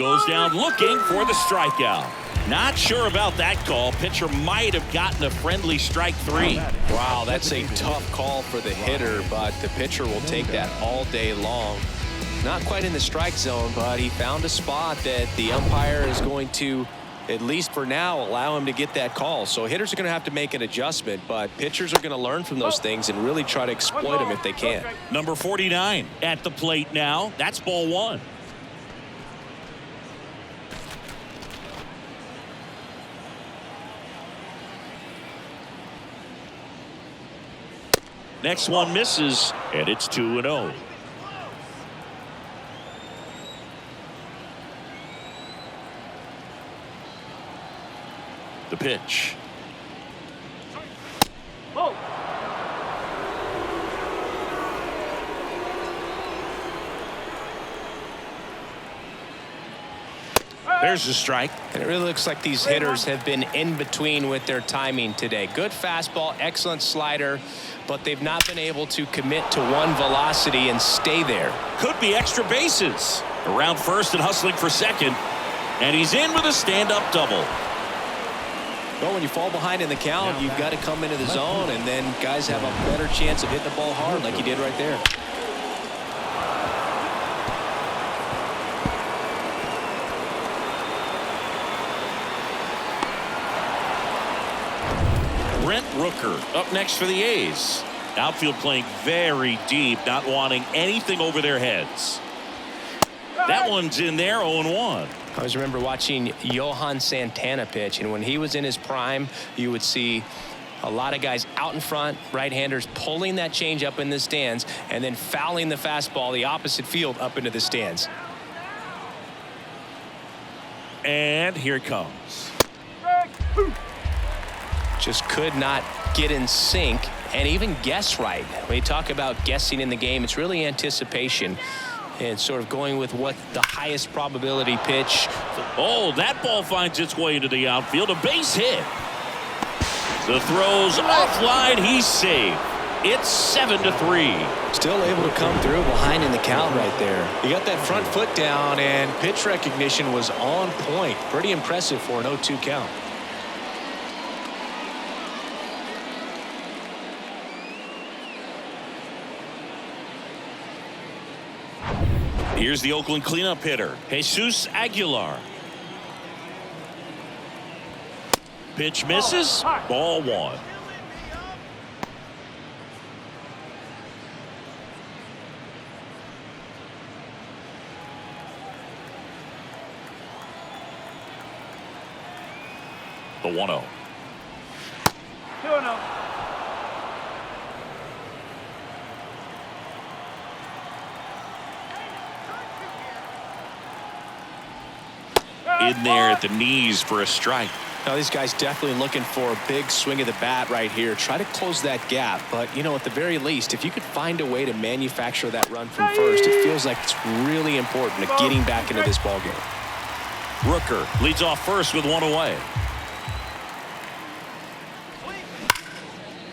S2: Goes down looking for the strikeout. Not sure about that call. Pitcher might have gotten a friendly strike 3.
S3: Wow, that's a tough call for the hitter, but the pitcher will take that all day long. Not quite in the strike zone, but he found a spot that the umpire is going to, at least for now, allow him to get that call. So hitters are going to have to make an adjustment, but pitchers are going to learn from those things and really try to exploit them if they can.
S2: Number 49 at the plate now. That's ball 1. Next one misses, and it's 2-0. The pitch.
S5: Oh.
S2: There's the strike.
S3: And it really looks like these hitters have been in between with their timing today. Good fastball, excellent slider, but they've not been able to commit to one velocity and stay there.
S2: Could be extra bases. Around first and hustling for second. And he's in with a stand-up double.
S3: Well, when you fall behind in the count, you've got to come into the zone, and then guys have a better chance of hitting the ball hard like he did right there.
S2: Rooker up next for the A's. Outfield playing very deep, not wanting anything over their heads. That one's in there, 0-1.
S3: I always remember watching Johan Santana pitch, and when he was in his prime, you would see a lot of guys out in front, right-handers pulling that change up in the stands and then fouling the fastball the opposite field up into the stands.
S2: And here it comes.
S3: Just could not get in sync and even guess right. When you talk about guessing in the game, it's really anticipation and sort of going with what the highest probability pitch.
S2: Oh, that ball finds its way into the outfield. A base hit. The throw's offline. He's safe. It's 7-3.
S3: Still able to come through behind in the count right there. He got that front foot down, and pitch recognition was on point. Pretty impressive for an 0-2 count.
S2: Here's the Oakland cleanup hitter, Jesus Aguilar. Pitch misses. Ball 1. The 1-0.
S5: 2-0.
S2: In there at the knees for a strike.
S3: Now these guys definitely looking for a big swing of the bat right here. Try to close that gap, but you know, at the very least, if you could find a way to manufacture that run from first, it feels like it's really important to getting back into this ball game.
S2: Rooker leads off first with 1 away.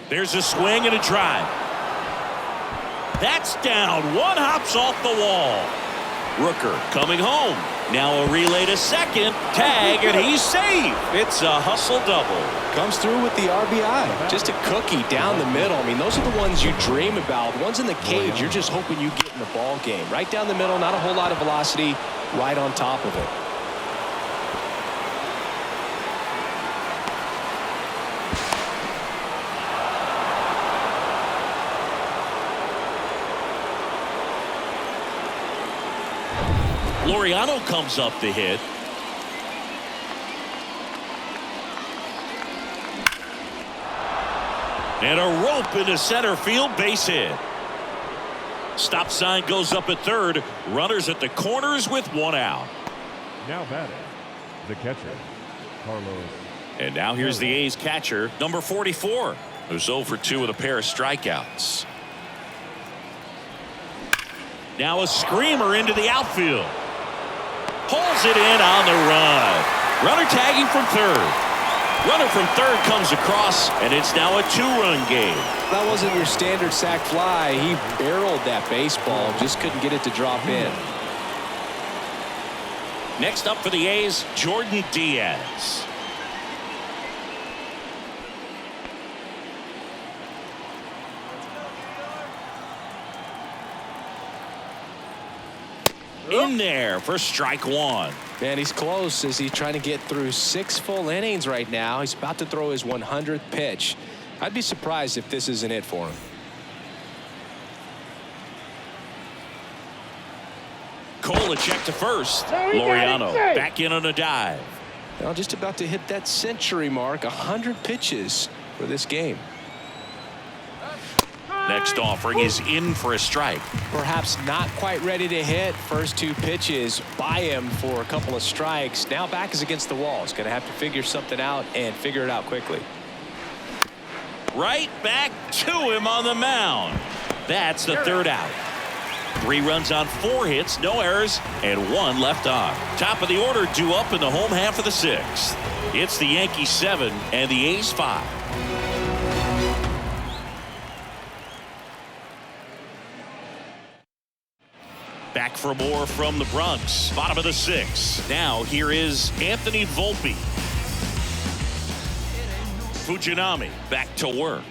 S2: There's a swing and a drive. That's down. One hops off the wall. Rooker coming home. Now a relay to second. Tag, and he's safe. It's a hustle double.
S3: Comes through with the RBI. Just a cookie down the middle. I mean, those are the ones you dream about. The ones in the cage, you're just hoping you get in the ball game. Right down the middle, not a whole lot of velocity, right on top of it.
S2: Laureano comes up to hit. And a rope into center field, base hit. Stop sign goes up at third. Runners at the corners with 1 out.
S4: Now batting, the catcher, Carlos.
S2: And now here's the A's catcher, number 44, who's 0 for 2 with a pair of strikeouts. Now a screamer into the outfield. Pulls it in on the run. Runner tagging from third. Runner from third comes across, and it's now a 2-run game.
S3: That wasn't your standard sac fly. He barreled that baseball, just couldn't get it to drop in.
S2: Next up for the A's, Jordan Diaz. In there for strike one.
S3: Man, he's close as he's trying to get through 6 full innings right now. He's about to throw his 100th pitch. I'd be surprised if this isn't it for him.
S2: Cole a check to first. Laureano back in on a dive.
S3: Now just about to hit that century mark. 100 pitches for this game.
S2: Next offering is in for a strike.
S3: Perhaps not quite ready to hit. First 2 pitches by him for a couple of strikes. Now back is against the wall. He's going to have to figure something out and figure it out quickly.
S2: Right back to him on the mound. That's the 3rd out. 3 runs on 4 hits, no errors, and 1 left on. Top of the order due up in the home half of the 6th. It's the Yankees 7 and the A's 5. Back for more from the Bronx. Bottom of the 6th. Now here is Anthony Volpe. Fujinami back to work.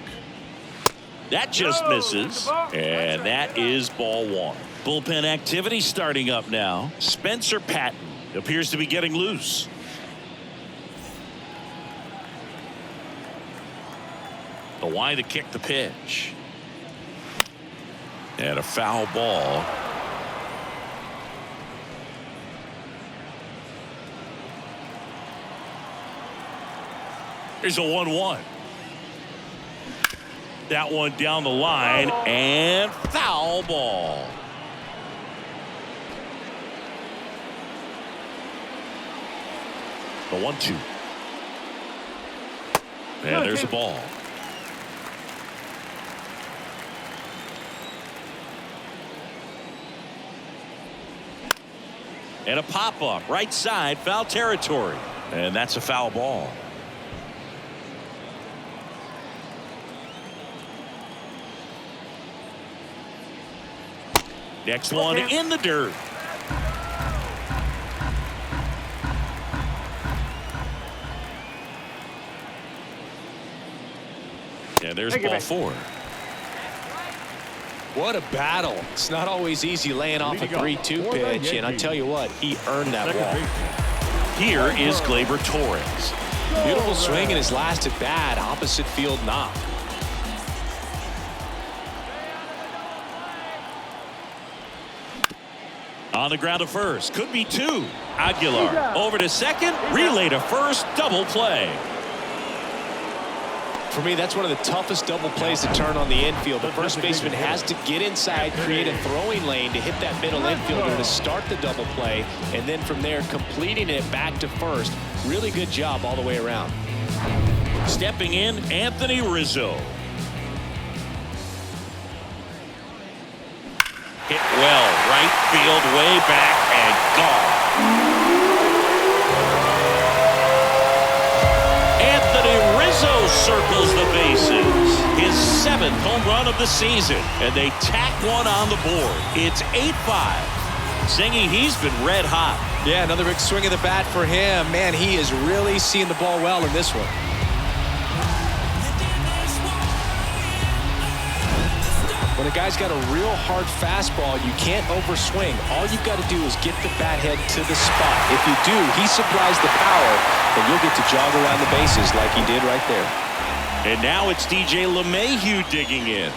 S2: That just misses, and that is ball 1. Bullpen activity starting up now. Spencer Patton appears to be getting loose. The wide to kick the pitch. And a foul ball. Here's a 1-1. That one down the line and foul ball. The 1-2. And there's the ball. And a pop-up right side, foul territory. And that's a foul ball. Next one in the dirt. And there's ball 4.
S3: What a battle. It's not always easy laying off a 3-2 pitch, and I tell you what, he earned that walk.
S2: Here is Gleyber Torres.
S3: Beautiful swing in his last at bat, opposite field knock.
S2: On the ground to first, could be 2. Aguilar over to second, relay to first, double play.
S3: For me, that's one of the toughest double plays to turn on the infield. The first baseman has to get inside, create a throwing lane to hit that middle infielder to start the double play, and then from there completing it back to first. Really good job all the way around.
S2: Stepping in, Anthony Rizzo. Hit well, right field, way back, and gone. Anthony Rizzo circles the bases. His 7th home run of the season, and they tack one on the board. It's 8-5. Zingy, he's been red hot.
S3: Yeah, another big swing of the bat for him. Man, he is really seeing the ball well in this one. When a guy's got a real hard fastball, you can't overswing. All you've got to do is get the bat head to the spot. If you do, he supplies the power, and you'll get to jog around the bases like he did right there.
S2: And now it's DJ LeMahieu digging in.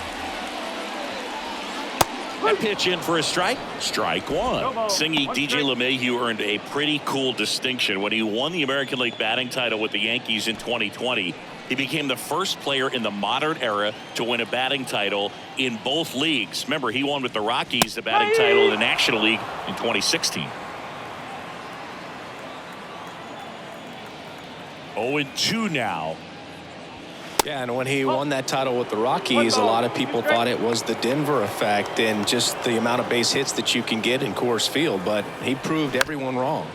S2: That pitch in for a strike. Strike 1. Singy, DJ LeMahieu earned a pretty cool distinction when he won the American League batting title with the Yankees in 2020. He became the first player in the modern era to win a batting title in both leagues. Remember, he won with the Rockies the batting title in the National League in 2016. 0-2 now.
S3: Yeah, and when he won that title with the Rockies, a lot of people thought it was the Denver effect and just the amount of base hits that you can get in Coors Field, but he proved everyone wrong.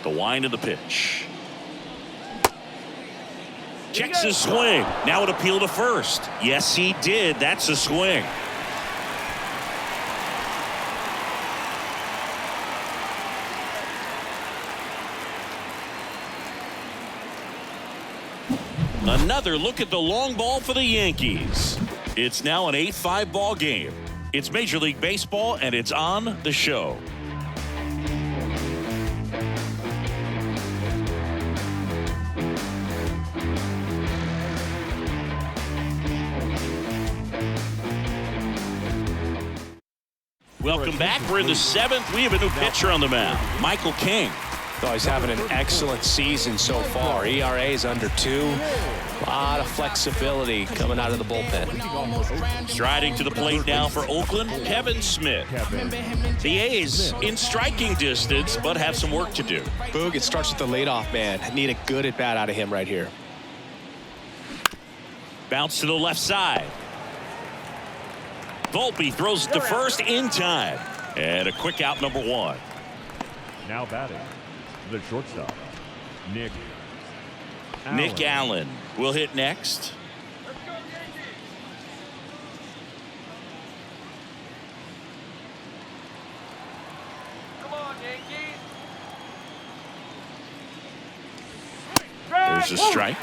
S2: The wind of the pitch. Checks his swing. Now it appeal to first. Yes, he did. That's a swing. Another look at the long ball for the Yankees. It's now an 8-5 ball game. It's Major League Baseball, and it's on the show. Welcome back. We're in the 7th. We have a new pitcher on the mound, Michael King.
S7: Oh, he's having an excellent season so far. ERA is under 2. A lot of flexibility coming out of the bullpen.
S2: Striding to the plate now for Oakland, Kevin Smith. The A's in striking distance, but have some work to do.
S7: Boog, it starts with the leadoff man. Need a good at bat out of him right here.
S2: Bounce to the left side. Volpe throws it to first in time. And a quick out, number 1.
S4: Now batting, the shortstop, Nick
S2: Allen will hit next.
S5: Come on, Yankees.
S2: There's a strike.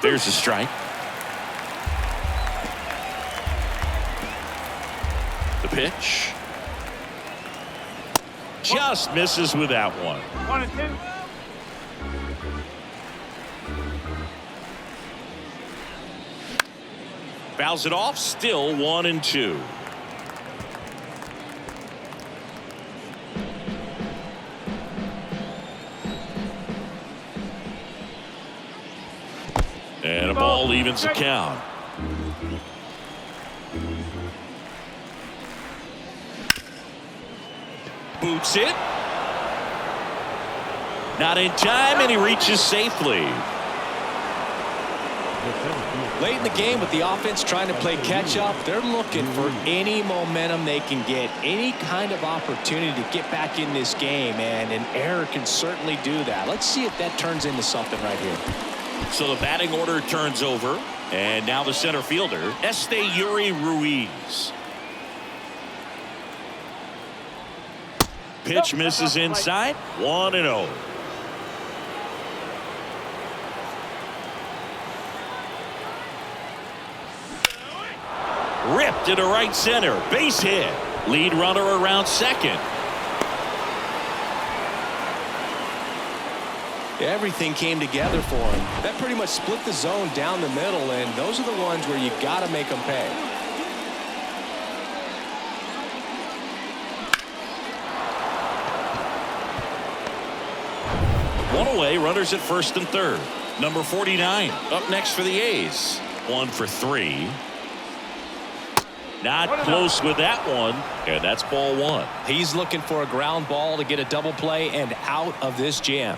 S2: There's a strike. The pitch. Just misses with that one.
S5: 1 and 2.
S2: Fouls it off. Still 1 and 2. And a ball evens the count. Boots it. Not in time, and he reaches safely.
S7: Late in the game with the offense trying to play catch up, they're looking for any momentum they can get, any kind of opportunity to get back in this game, and an error can certainly do that. Let's see if that turns into something right here.
S2: So the batting order turns over, and now the center fielder, Yuri Ruiz. Pitch misses inside, 1-0. Ripped into right center, base hit. Lead runner around second.
S3: Everything came together for him. That pretty much split the zone down the middle, and those are the ones where you got to make them pay.
S2: One away, runners at first and third. Number 49 up next for the A's. 1 for 3. Not close with that one, and that's ball 1.
S7: He's looking for a ground ball to get a double play and out of this jam.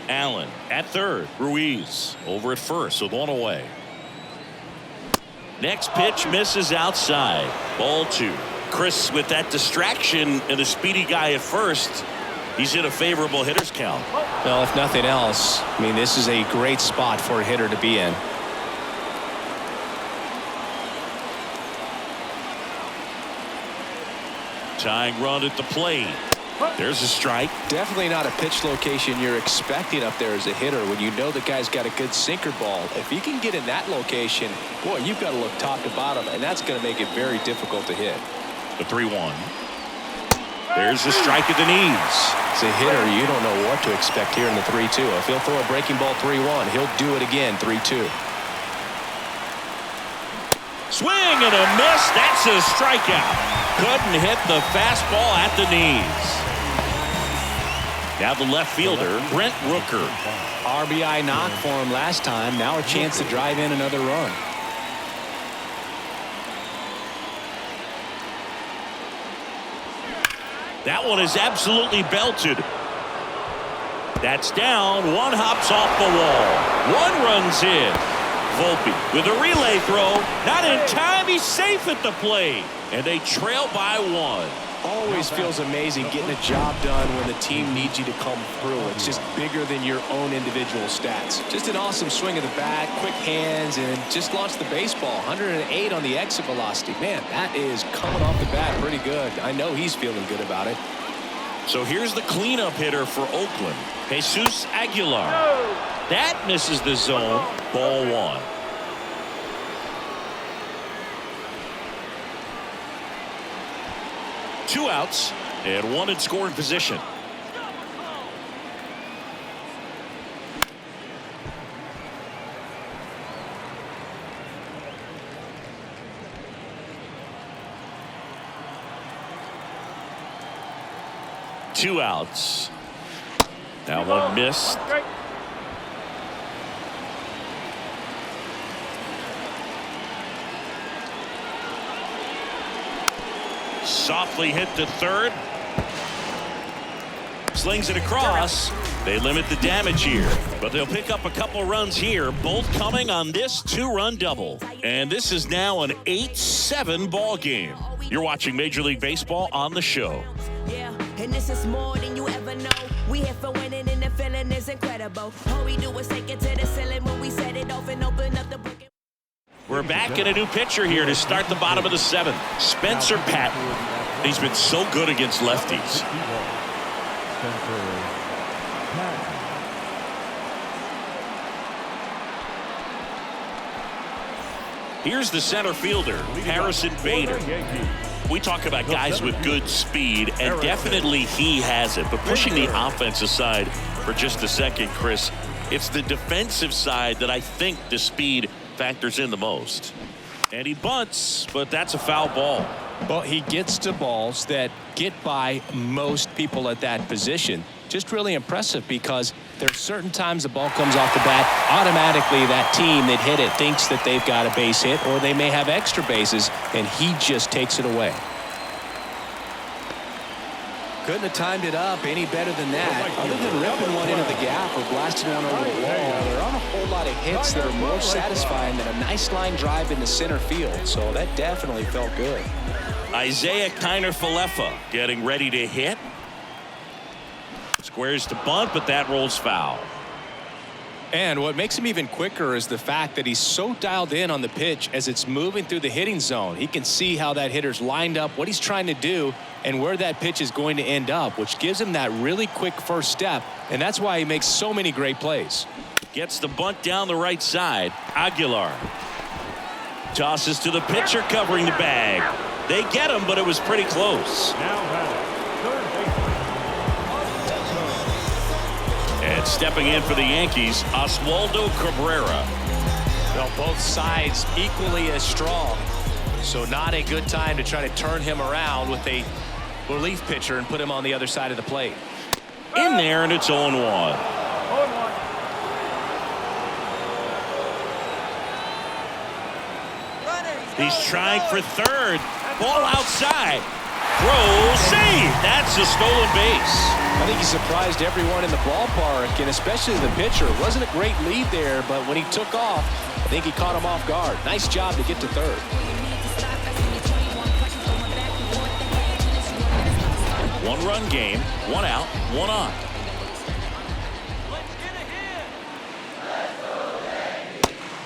S2: Allen at third. Ruiz over at first with 1 away. Next pitch misses outside. Ball 2. Chris, with that distraction and a speedy guy at first, he's in a favorable hitter's count.
S7: Well, if nothing else, I mean, this is a great spot for a hitter to be in.
S2: Tying run at the plate. There's a strike.
S3: Definitely not a pitch location you're expecting up there as a hitter when you know the guy's got a good sinker ball. If he can get in that location, boy, you've got to look top to bottom, and that's going to make it very difficult to hit.
S2: The 3-1. There's a strike at the knees.
S3: As a hitter, you don't know what to expect here in the 3-2. If he'll throw a breaking ball 3-1, he'll do it again 3-2.
S2: Swing and a miss. That's a strikeout. Couldn't hit the fastball at the knees. Now the left fielder, Brent Rooker.
S7: RBI knock for him last time. Now a chance to drive in another run.
S2: That one is absolutely belted. That's down. One hops off the wall. One runs in. Volpe with a relay throw. Not in time. He's safe at the plate. And they trail by 1.
S7: Always feels amazing getting a job done when the team needs you to come through. It's just bigger than your own individual stats. Just an awesome swing of the bat, quick hands, and just launched the baseball. 108 on the exit velocity. Man, that is coming off the bat pretty good. I know he's feeling good about it.
S2: So here's the cleanup hitter for Oakland, Jesus Aguilar. That misses the zone. Ball 1. Two outs and 1 in scoring position. Two outs. That one missed. Softly hit to third. Slings it across. They limit the damage here, but they'll pick up a couple runs here, both coming on this 2-run double. And this is now an 8-7 ball game. You're watching Major League Baseball on the show.
S8: Yeah, and this is more than you ever know. We here for winning and the feeling is incredible. All we do is take it to the ceiling when we set it off and open up the book.
S2: We're back in a new pitcher here to start the bottom of the 7th. Spencer Patton. He's been so good against lefties. Here's the center fielder, Harrison Bader. We talk about guys with good speed, and definitely he has it. But pushing the offensive side for just a second, Chris, it's the defensive side that I think the speed factors in the most. And he bunts, but that's a foul ball.
S7: Well, he gets to balls that get by most people at that position. Just really impressive because there's certain times the ball comes off the bat, automatically that team that hit it thinks that they've got a base hit or they may have extra bases, and he just takes it away. Couldn't have timed it up any better than that. Other than ripping one into the gap or blasting one over the wall, there aren't a whole lot of hits that are more satisfying than a nice line drive in the center field. So that definitely felt good.
S2: Isaiah Kiner-Falefa getting ready to hit. Squares to bunt, but that rolls foul.
S7: And what makes him even quicker is the fact that he's so dialed in on the pitch as it's moving through the hitting zone. He can see how that hitter's lined up, what he's trying to do, and where that pitch is going to end up, which gives him that really quick first step, and that's why he makes so many great plays.
S2: Gets the bunt down the right side. Aguilar tosses to the pitcher covering the bag. They get him, but it was pretty close. And stepping in for the Yankees, Oswaldo Cabrera.
S7: Well, both sides equally as strong, so not a good time to try to turn him around with a relief pitcher and put him on the other side of the plate.
S2: In there, and it's 0-1. He's trying for third. Ball outside. Throw, save. That's a stolen base.
S7: I think he surprised everyone in the ballpark, and especially the pitcher. It wasn't a great lead there, but when he took off, I think he caught him off guard. Nice job to get to third.
S2: One-run game, 1 out, 1 on.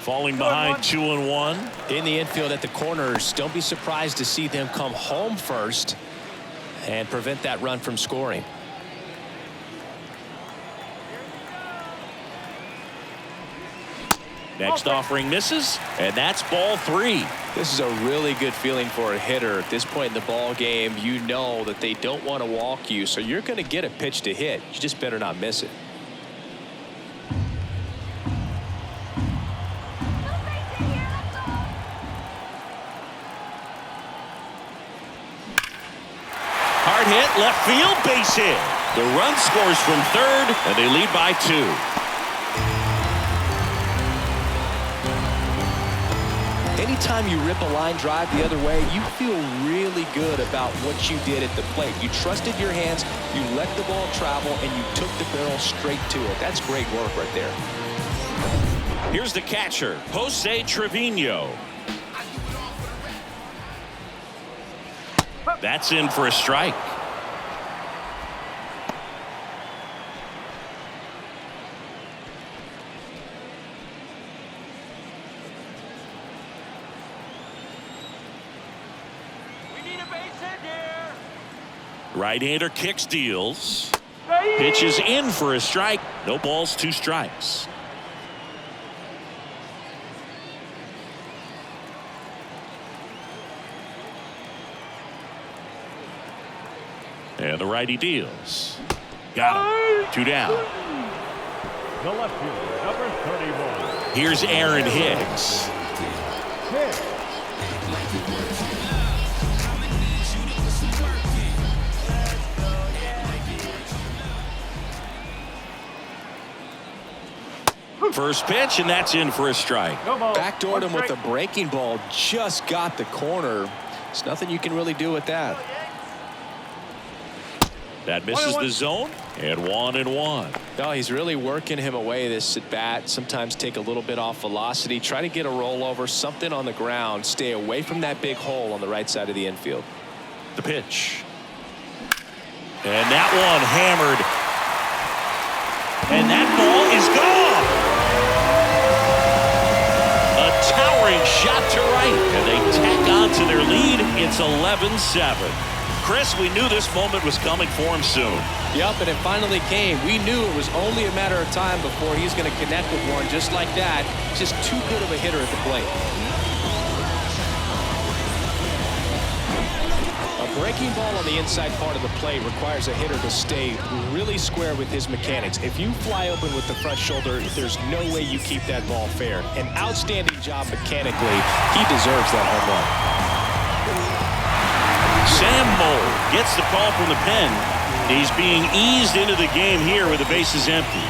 S2: Falling behind 2-1.
S7: In the infield at the corners, don't be surprised to see them come home first and prevent that run from scoring.
S2: Next offering misses, and that's ball 3.
S7: This is a really good feeling for a hitter. At this point in the ball game, you know that they don't want to walk you, so you're going to get a pitch to hit. You just better not miss it.
S2: Hard hit, left field, base hit. The run scores from third, and they lead by 2.
S7: Anytime you rip a line drive the other way, you feel really good about what you did at the plate. You trusted your hands, you let the ball travel, and you took the barrel straight to it. That's great work right there.
S2: Here's the catcher, Jose Trevino. That's in for a strike.
S5: We need a base hit here.
S2: Right-hander kicks, deals. Pitch is in for a strike. No balls, 2 strikes. And the righty deals. Got him. 2 down.
S4: The left fielder, number 31.
S2: Here's Aaron Hicks. First pitch, and that's in for a strike.
S3: Backdoored him with a breaking ball. Just got the corner. There's nothing you can really do with that.
S2: That misses the zone, and 1-1.
S3: No, he's really working him away this at bat. Sometimes take a little bit off velocity. Try to get a rollover, something on the ground. Stay away from that big hole on the right side of the infield.
S2: The pitch. And that one hammered. And that ball is gone. A towering shot to right. And they tack on to their lead. It's 11-7. Chris, we knew this moment was coming for him soon.
S3: Yep, and it finally came. We knew it was only a matter of time before he's going to connect with one just like that. Just too good of a hitter at the plate. A breaking ball on the inside part of the plate requires a hitter to stay really square with his mechanics. If you fly open with the front shoulder, there's no way you keep that ball fair. An outstanding job mechanically. He deserves that home run.
S2: Sam Moll gets the call from the pen. He's being eased into the game here with the bases empty.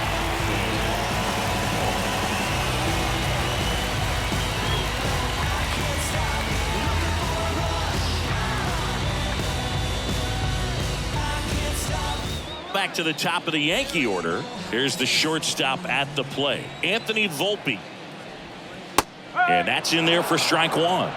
S2: Back to the top of the Yankee order. Here's the shortstop at the plate, Anthony Volpe. And that's in there for strike 1.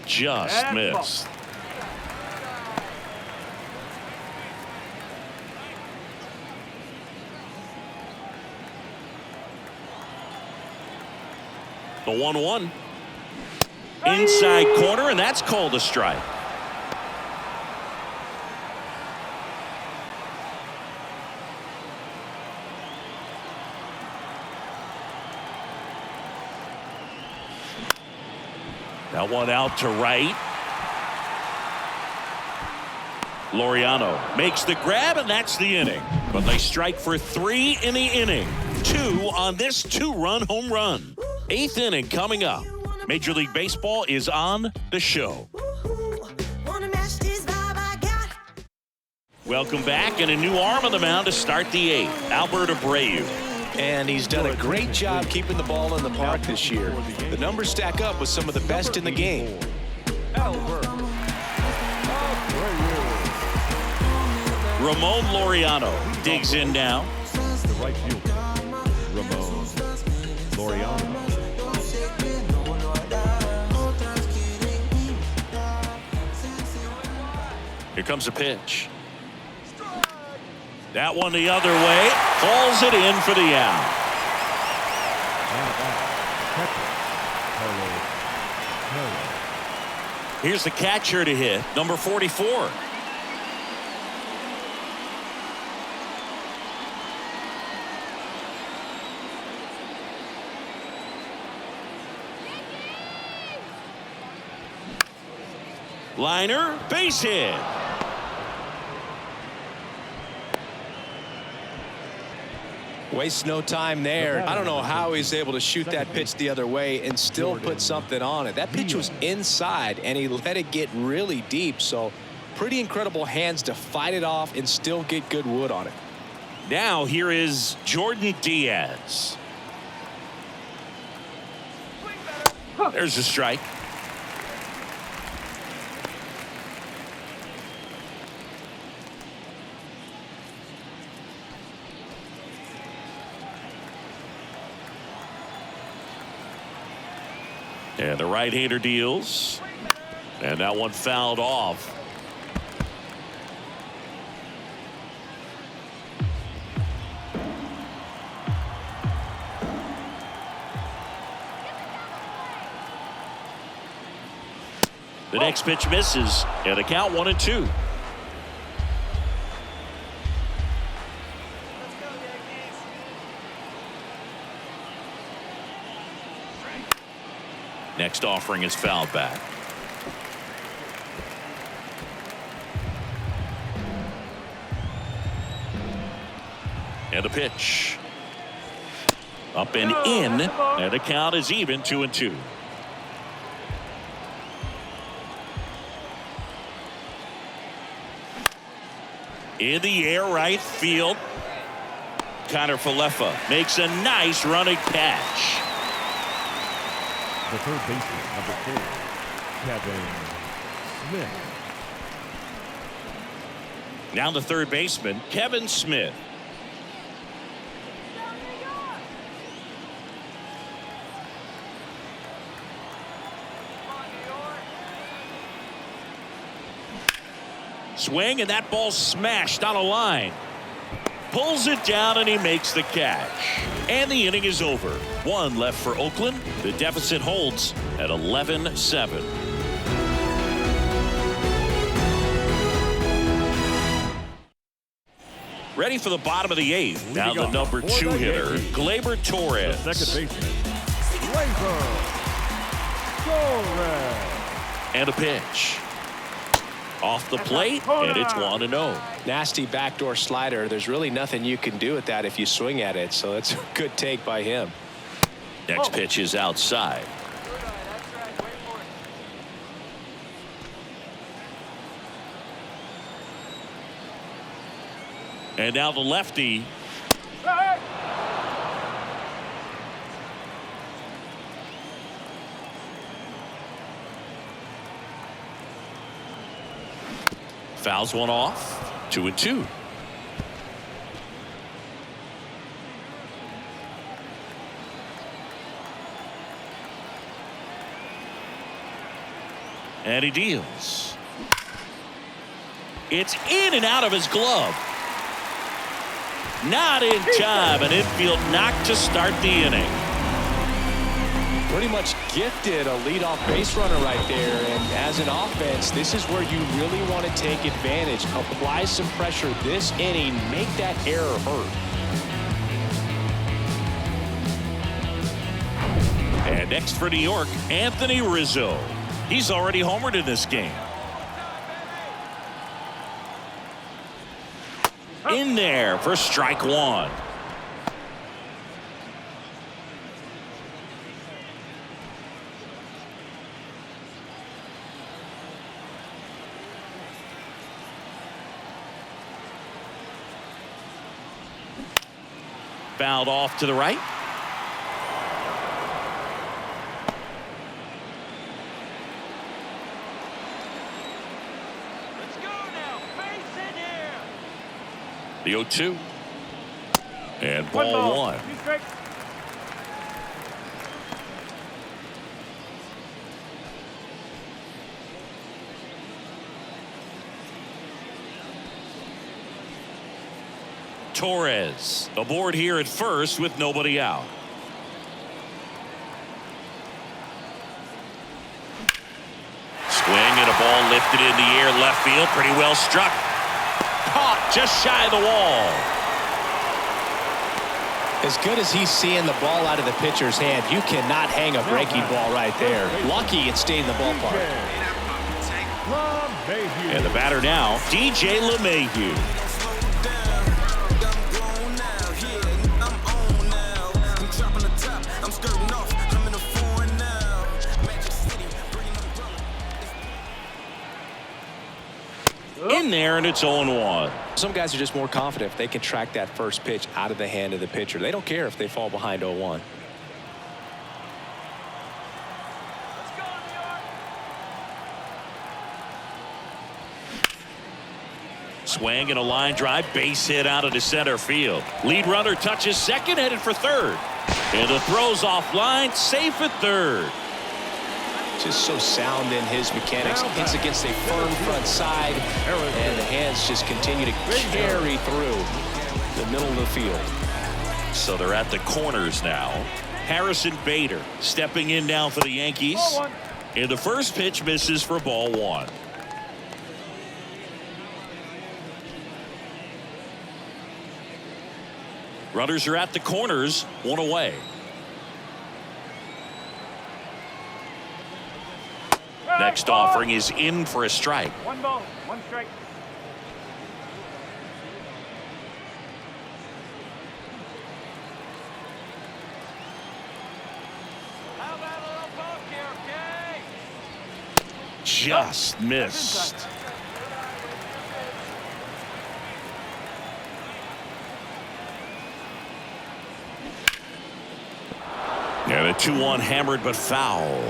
S2: Just missed. The 1-1. Inside corner, and that's called a strike. That one out to right. Laureano makes the grab, and that's the inning. But they strike for 3 in the inning. 2 on this 2-run home run. 8th inning coming up. Major League Baseball is on the show. Welcome back, and a new arm on the mound to start the 8th. Albert Abreu.
S3: And he's done a great job keeping the ball in the park this year. The numbers stack up with some of the best in the game.
S2: Ramon Laureano digs in now.
S4: The right fielder, Ramon Laureano.
S2: Here comes a pitch. That one the other way. Falls it in for the out. Here's the catcher to hit, number 44. Liner, base hit.
S3: Wastes no time there. I don't know how he's able to shoot that pitch the other way and still put something on it. That pitch was inside, and he let it get really deep. So pretty incredible hands to fight it off and still get good wood on it.
S2: Now here is Jordan Diaz. There's a strike. And the right-hander deals. And that one fouled off. The next pitch misses, and the count 1-2. Next offering is fouled back. And a pitch. Up and in, and the count is even 2-2. In the air, right field. Connor Falefa makes a nice running catch.
S4: The third baseman, number 4, Kevin Smith.
S2: Now the third baseman, Kevin Smith. Swing, and that ball smashed on a line. Pulls it down, and he makes the catch. And the inning is over. One left for Oakland. The deficit holds at 11-7. Ready for the bottom of the 8th. Now the number 2 hitter, Gleyber Torres.
S4: The second baseman, Gleyber Torres.
S2: And a pitch. Off the plate, and it's 1-0.
S3: Nasty backdoor slider. There's really nothing you can do with that if you swing at it, so it's a good take by him.
S2: Next pitch is outside. And now the lefty. Fouls one off. 2-2. And he deals. It's in and out of his glove. Not in time. An infield knock to start the inning.
S3: Pretty much gifted a leadoff base runner right there, and as an offense, this is where you really want to take advantage. Apply some pressure this inning, make that error hurt.
S2: And next for New York, Anthony Rizzo. He's already homered in this game. In there for strike one. Fouled off to the right.
S5: Let's go now. Base in here.
S2: The 0-2. And ball one. Torres aboard here at first with nobody out. Swing and a ball lifted in the air left field. Pretty well struck. Caught just shy of the wall.
S3: As good as he's seeing the ball out of the pitcher's hand, you cannot hang a breaking ball right there. Lucky it stayed in the ballpark.
S2: And the batter now, DJ LeMahieu. In there, and it's 0-1.
S3: Some guys are just more confident if they can track that first pitch out of the hand of the pitcher. They don't care if they fall behind 0-1.
S2: Swing and a line drive, base hit out into center field. Lead runner touches second, headed for third. And the throw's offline, safe at third.
S7: Just so sound in his mechanics. Hits against a firm front side, and the hands just continue to carry through the middle of the field.
S2: So they're at the corners now. Harrison Bader stepping in now for the Yankees. And the first pitch misses for ball one. Runners are at the corners, one away. Next offering is in for a strike.
S5: 1 ball, 1 strike. How about a little poke here, okay?
S2: Just missed. And a 2-1 hammered but foul.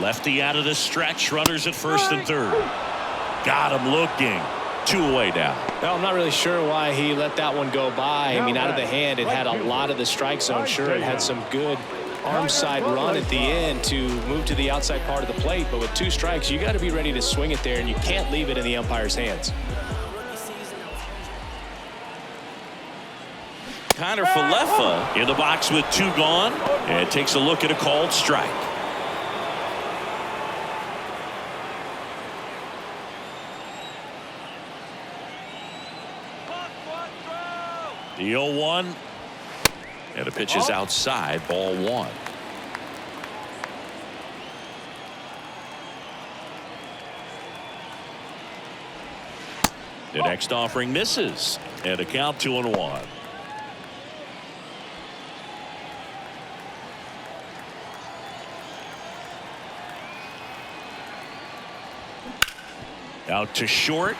S2: Lefty out of the stretch. Runners at first and third. Got him looking. 2 away now.
S7: Well, I'm not really sure why he let that one go by. I mean, out of the hand, it had a lot of the strike zone. Sure, it had some good arm side run at the end to move to the outside part of the plate, but with 2 strikes, you got to be ready to swing it there, and you can't leave it in the umpire's hands.
S2: Connor Falefa in the box with 2 gone, and takes a look at a called strike. The 0-1, and the pitch is outside, ball 1. The next offering misses, and a count 2-1. Out to short.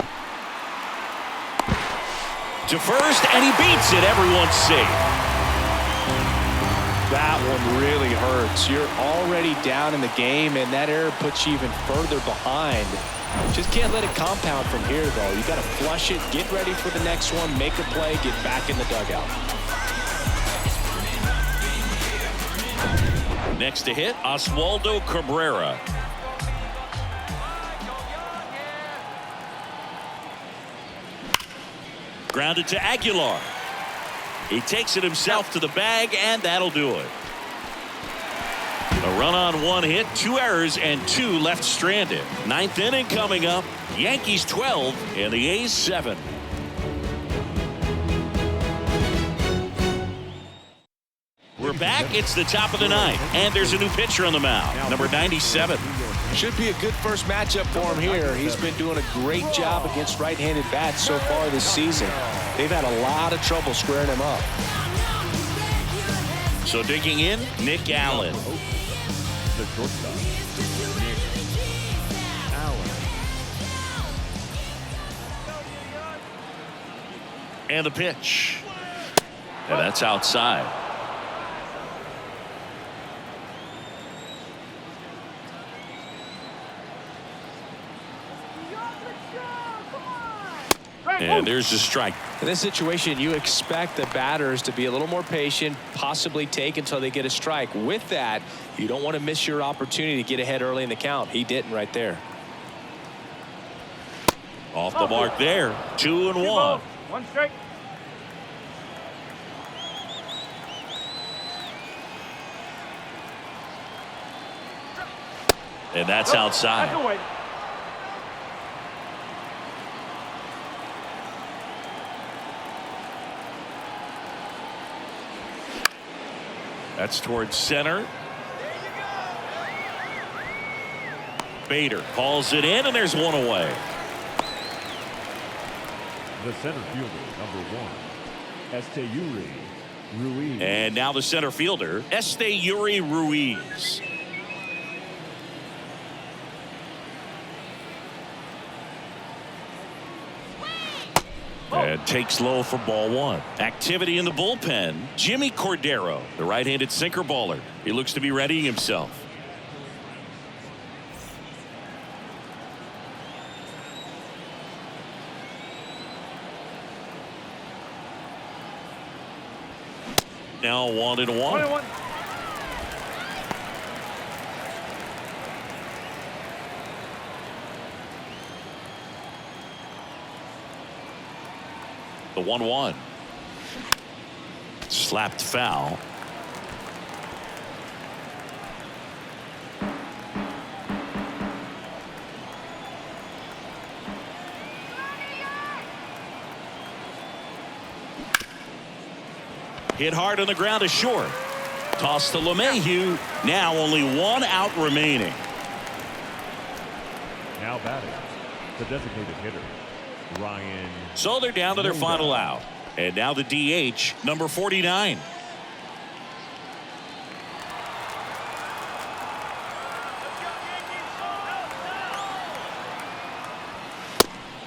S2: To first, and he beats it. Everyone's safe.
S7: That one really hurts. You're already down in the game, and that error puts you even further behind. Just can't let it compound from here, though. You got to flush it, get ready for the next one, make a play, get back in the dugout.
S2: Next to hit, Oswaldo Cabrera. Grounded to Aguilar. He takes it himself to the bag, and that'll do it. A run on 1 hit, 2 errors, and 2 left stranded. 9th inning coming up. Yankees 12 and the A's 7. We're back. It's the top of the 9th, and there's a new pitcher on the mound, number 97.
S7: Should be a good first matchup for him here. He's been doing a great job against right-handed bats so far this season. They've had a lot of trouble squaring him up.
S2: So digging in, Nick Allen.
S4: The shortstop, Nick Allen.
S2: And the pitch. And that's outside. And there's the strike.
S7: In this situation, you expect the batters to be a little more patient, possibly take until they get a strike. With that, you don't want to miss your opportunity to get ahead early in the count. He didn't right there.
S2: Off the mark there. 2-1.
S5: 1 strike.
S2: And that's outside.
S5: That's away.
S2: That's towards center. Bader calls it in, and there's 1 away.
S4: The center fielder, number 1, Esteury Ruiz.
S2: And now the center fielder, Esteury Ruiz. And takes low for ball 1. Activity in the bullpen. Jimmy Cordero, the right-handed sinker baller. He looks to be readying himself. now 1-1.
S5: 1-1.
S2: The 1-1. Slapped foul. Hit hard on the ground is short. Toss to LeMahieu. Now only 1 out remaining.
S4: Now batting, the designated hitter, Ryan.
S2: So they're down to their final out. And now the DH, number 49.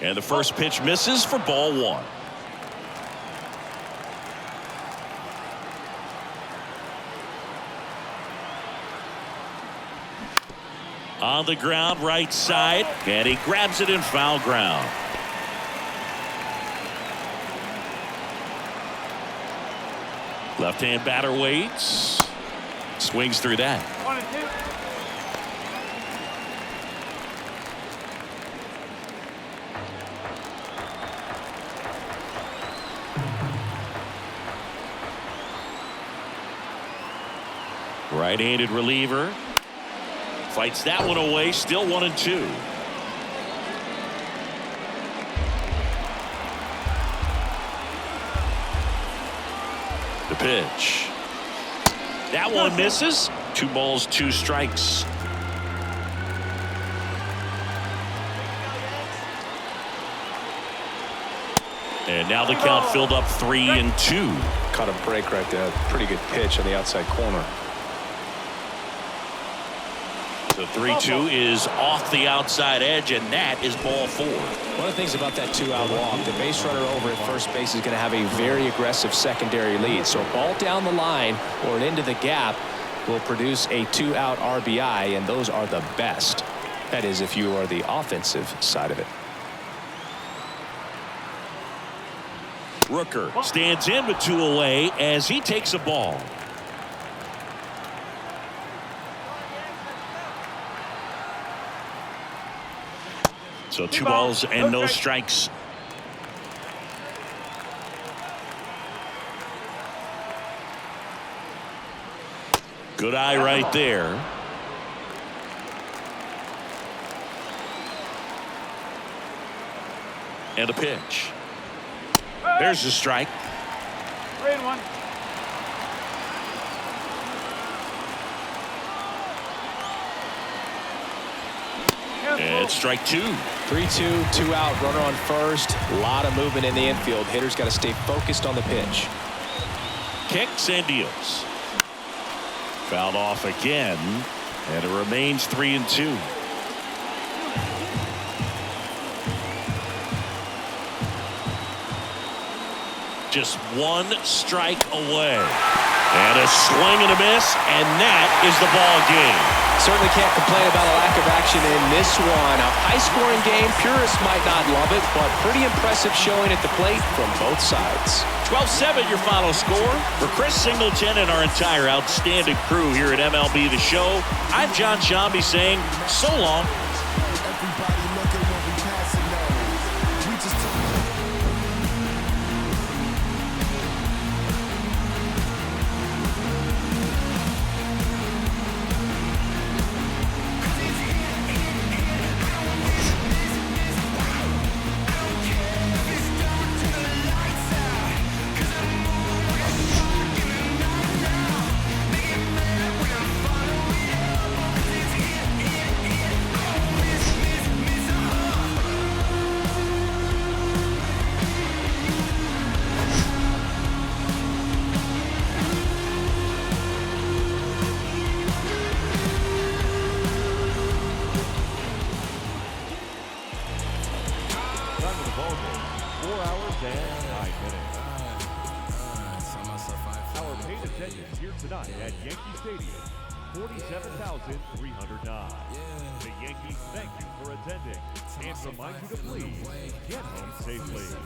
S2: And the first pitch misses for ball 1. On the ground, right side, and he grabs it in foul ground. Left-hand batter waits. Swings through that.
S5: 1-2.
S2: Right-handed reliever. Fights that one away. Still 1-2. The pitch. That one misses. 2 balls, 2 strikes. And now the count filled up 3-2.
S3: Caught a break right there. Pretty good pitch on the outside corner.
S2: So 3-2 is off the outside edge, and that is ball 4.
S7: One of the things about that 2-out walk, the base runner over at first base is going to have a very aggressive secondary lead. So a ball down the line or into the gap will produce a 2-out RBI, and those are the best. That is, if you are the offensive side of it.
S2: Rooker stands in with 2 away as he takes a ball. So 2 balls and no strikes. Good eye right there. And a pitch. There's the strike.
S5: 3-1.
S2: And strike 2.
S7: 3-2, 2-out, runner on first. A lot of movement in the infield. Hitter's got to stay focused on the pitch.
S2: Kicks and deals. Fouled off again, and it remains 3-2. Just 1 strike away. And a swing and a miss, and that is the ball game.
S7: Certainly can't complain about a lack of action in this one. A high-scoring game. Purists might not love it, but pretty impressive showing at the plate from both sides.
S2: 12-7 your final score. For Chris Singleton and our entire outstanding crew here at MLB The Show, I'm John Shambi saying so long.
S6: Everybody look at what we passing now. We just
S4: Here tonight at Yankee Stadium, 47,309. The Yankees thank you for attending and remind you to please get home safely.